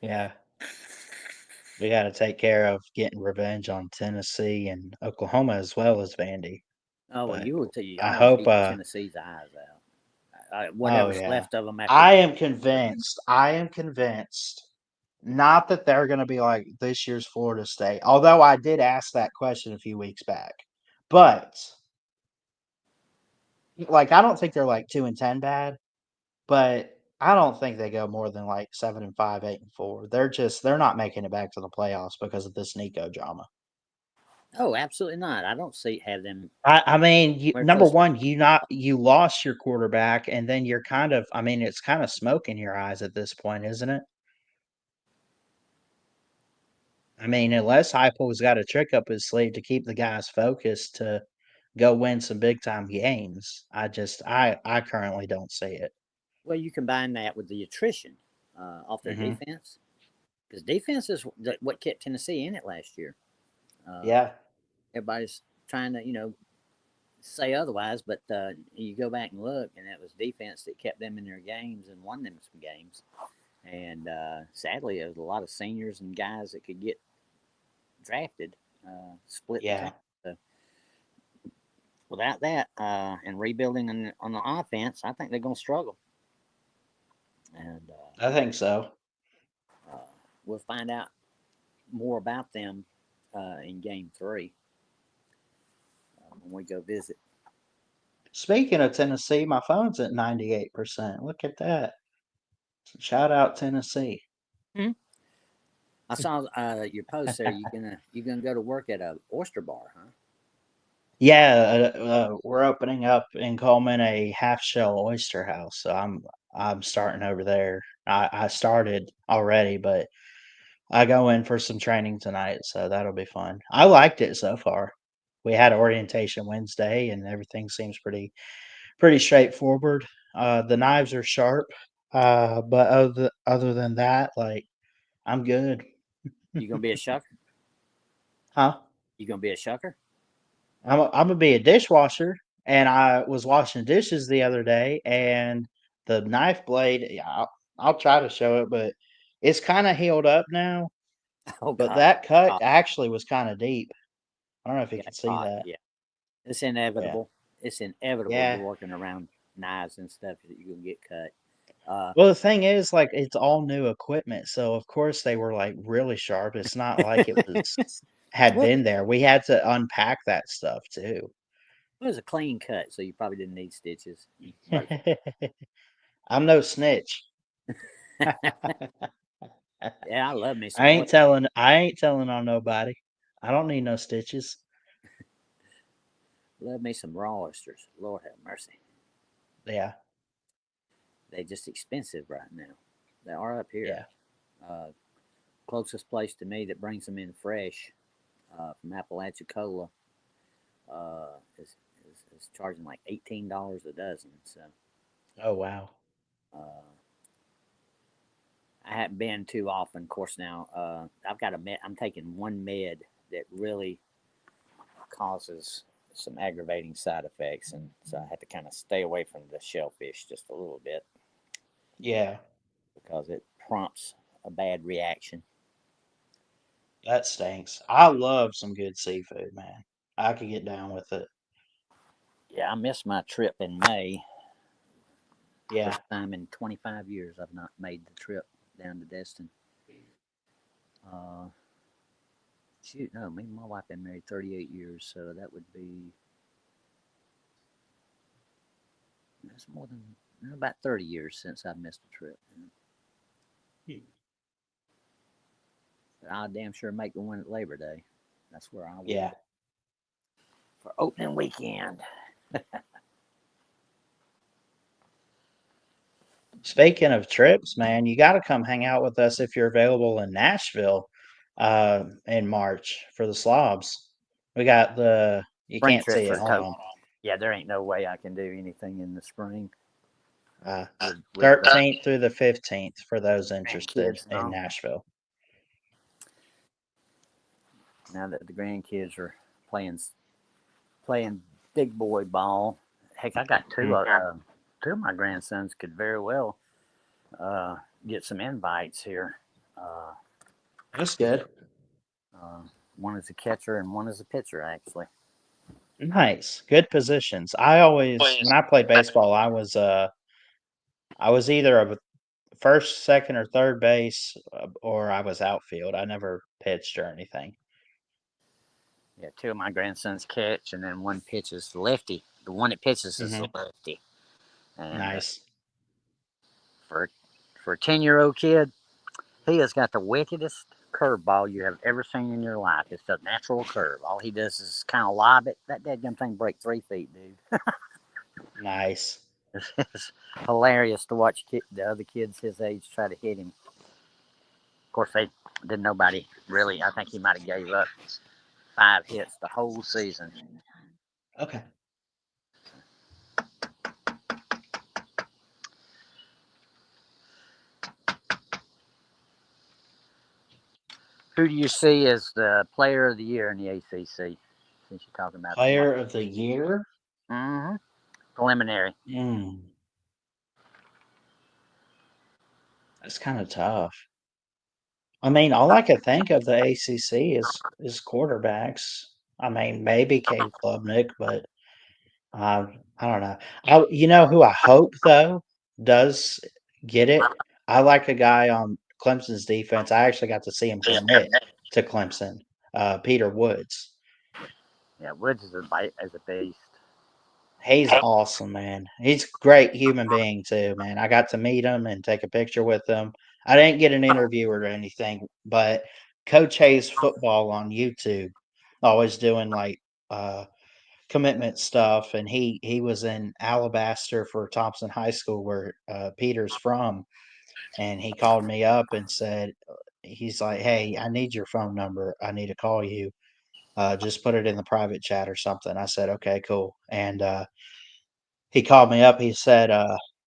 Yeah. We got to take care of getting revenge on Tennessee and Oklahoma as well as Vandy. Oh well, But you will tell you, I y'all gonna hope. beat Tennessee's eyes out. Oh Whatever's yeah. left of them after. I am convinced. I am convinced. Not that they're going to be like this year's Florida State, although I did ask that question a few weeks back. But like, I don't think they're like 2-10 bad, but I don't think they go more than like 7-5, 8-4. They're not making it back to the playoffs because of this Nico drama. Oh, absolutely not. I don't have them. I mean, We're number close. one, you lost your quarterback, and then you're kind of. I mean, it's kind of smoke in your eyes at this point, isn't it? I mean, unless Heupel's got a trick up his sleeve to keep the guys focused to go win some big time games. I currently don't see it. Well, you combine that with the attrition off their Hmm. defense, because defense is what kept Tennessee in it last year. Yeah, Everybody's trying to, say otherwise, but you go back and look, and it was defense that kept them in their games and won them some games. And sadly, there was a lot of seniors and guys that could get drafted, split the team. yeah, So without that and rebuilding on the offense, I think they're going to struggle. And I think so. we'll find out more about them in Game 3 when we go visit. Speaking of Tennessee, my phone's at 98%. Look at that. Shout out Tennessee. I saw your post there. You gonna go to work at a oyster bar, huh? Yeah, we're opening up in Coleman a half shell oyster house, so I'm starting over there. I started already, but I go in for some training tonight, so that'll be fun. I liked it so far. We had orientation Wednesday, and everything seems pretty straightforward. The knives are sharp, but other than that, like I'm good. You gonna be a shucker? Huh? You gonna be a shucker? I'm gonna be a dishwasher, and I was washing dishes the other day, and the knife blade. Yeah, I'll try to show it, but it's kind of healed up now. Oh But God, that cut hot. actually was kind of deep. I don't know if you Yeah, can it's see hot. that. Yeah, it's Yeah, inevitable. It's inevitable. You're yeah. working around knives and stuff that you're gonna get cut. Well, the thing is, like, it's all new equipment, so of course they were like really sharp. It's not like it was had Well, been there. We had to unpack that stuff too. it was a clean cut, so you probably didn't need stitches. But I'm no snitch. yeah, I love me some I oil. ain't telling I ain't telling on nobody. I don't need no stitches. Love me some raw oysters. Lord have mercy. Yeah, They're just expensive right now. They are up here. yeah. Uh, Closest place to me that brings them in fresh from Apalachicola is charging like $18 a dozen. So Oh wow. uh, I haven't been too often. Of course, now I've got a med. I'm taking one med that really causes some aggravating side effects, and so I have to kind of stay away from the shellfish just a little bit Yeah, because it prompts a bad reaction. that stinks. I love some good seafood, man. I could get down with it. Yeah, I missed my trip in May. Yeah. First time in 25 years I've not made the trip down to Destin. Uh, Shoot, no, me and my wife been married 38 years, so that would be that's more than about 30 years since I've missed a trip. But I'll damn sure make the one at Labor Day. That's where I will Yeah. be for opening weekend. Speaking of trips, man, you got to come hang out with us if you're available in Nashville in March for the slobs. We got you Spring can't see trips it. are Hold tough. on. Yeah, there ain't no way I can do anything in the spring Uh, with the 13th through the 15th for those interested grandkids and in all. Nashville. Now that the grandkids are playing big boy ball, heck, I got two of my grandsons could very well uh, get some invites here. Uh, That's good. uh, one is a catcher and one is a pitcher, actually. Nice. Good positions. When I played baseball, I was either a first, second, or third base, or I was outfield. I never pitched or anything. Yeah, two of my grandsons catch, and then one pitches the lefty. The one that pitches is the Hmm. lefty. And Nice. for for a 10-year-old kid, he has got the wickedest curveball you have ever seen in your life. It's a natural curve. All he does is kind of lob it. That dead thing break 3 feet, dude. Nice. It's hilarious to watch the other kids his age try to hit him. Of course, they didn't nobody really. I think he might have gave up 5 hits the whole season. Okay. Who do you see as the player of the year in the ACC? Since you're talking about the Player of the year? preliminary. Mm, that's kind of tough. I mean, all I could think of the ACC is quarterbacks. I mean, maybe Cade Klubnik, but I don't know. You know who I hope though does get it? I like a guy on Clemson's defense. I actually got to see him commit to Clemson. Peter Woods. Yeah, Woods is a beast. He's awesome, man. He's a great human being too, man. I got to meet him and take a picture with him. I didn't get an interview or anything, but Coach Hayes football on YouTube, always doing like commitment stuff, and he was in Alabaster for Thompson High School where Peter's from, and he called me up and said he's like, "Hey, I need your phone number. I need to call you. Just put it in the private chat or something." I said, "Okay, cool." And he called me up. He said,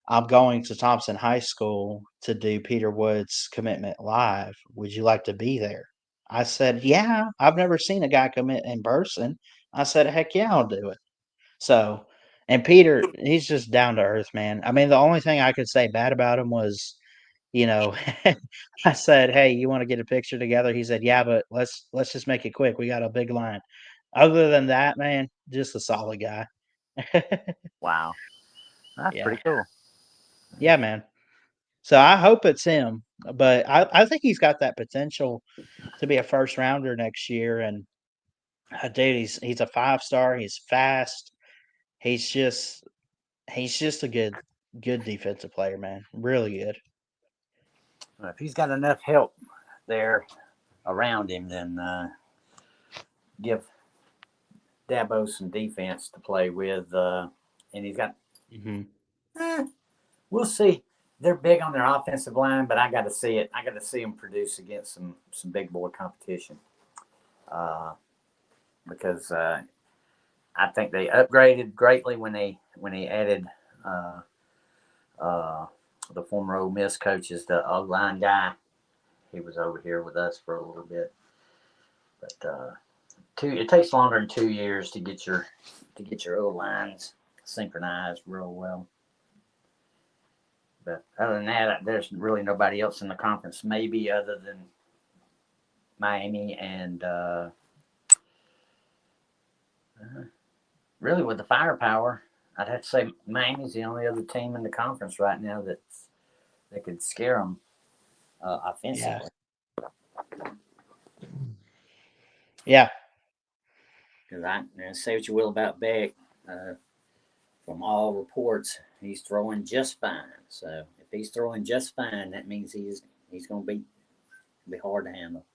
"I'm going to Thompson High School to do Peter Wood's commitment live. Would you like to be there?" I said, "Yeah, I've never seen a guy commit in person." I said, "Heck yeah, I'll do it." So, and Peter, he's just down to earth, man. I mean, the only thing I could say bad about him was, you know, I said, "Hey, you want to get a picture together?" He said, "Yeah, but let's just make it quick. We got a big line." Other than that, man, just a solid guy. Wow, that's Yeah. pretty cool. Yeah, man. So I hope it's him, but I think he's got that potential to be a first rounder next year. And dude, he's a 5 star. He's fast. He's just he's just a good defensive player, man. Really good. If he's got enough help there around him, then give Dabo some defense to play with. And he's got. Hmm. Eh, we'll see. They're big on their offensive line, but I got to see it. I got to see them produce against some big boy competition. Because I think they upgraded greatly when they added uh, uh, the former Ole Miss coaches, the O line guy. He was over here with us for a little bit, but it takes longer than 2 years to get your O lines synchronized real well. But other than that, there's really nobody else in the conference, maybe other than Miami and really with the firepower. I'd have to say Miami's the only other team in the conference right now that could scare them Yeah. offensively. Yeah. Because say what you will about Beck, uh, from all reports, he's throwing just fine. So if he's throwing just fine, that means he's going to be hard to handle.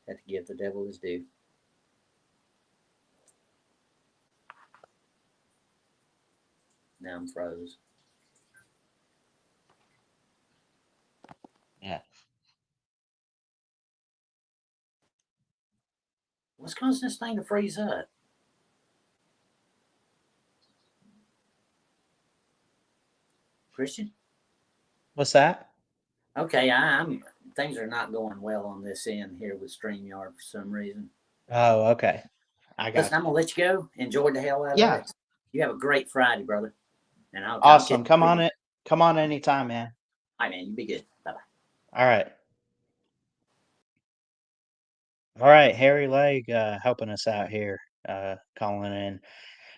Have to give the devil his due. Now I'm froze. Yeah. What's causing this thing to freeze up? Christian? What's that? Okay, I'm things are not going well on this end here with StreamYard for some reason. Oh, okay. I got Listen, I'm gonna let you go. Enjoy the hell out of Yeah. it. You have a great Friday, brother. And I'll Awesome. catch Come you. on it. Come on anytime, man. All right, man. You be good. Bye bye. All right. All right, Harry Legg helping us out here, calling in.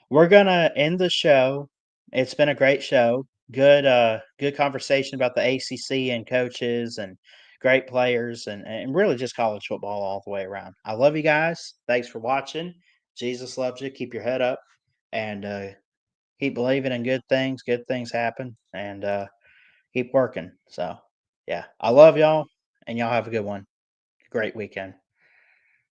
We're gonna end the show. It's been a great show. Good conversation about the ACC and coaches and great players and really just college football all the way around. I love you guys. Thanks for watching. Jesus loves you. Keep your head up and keep believing in good things. Good things happen and keep working. So, yeah, I love y'all and y'all have a good one. Great weekend.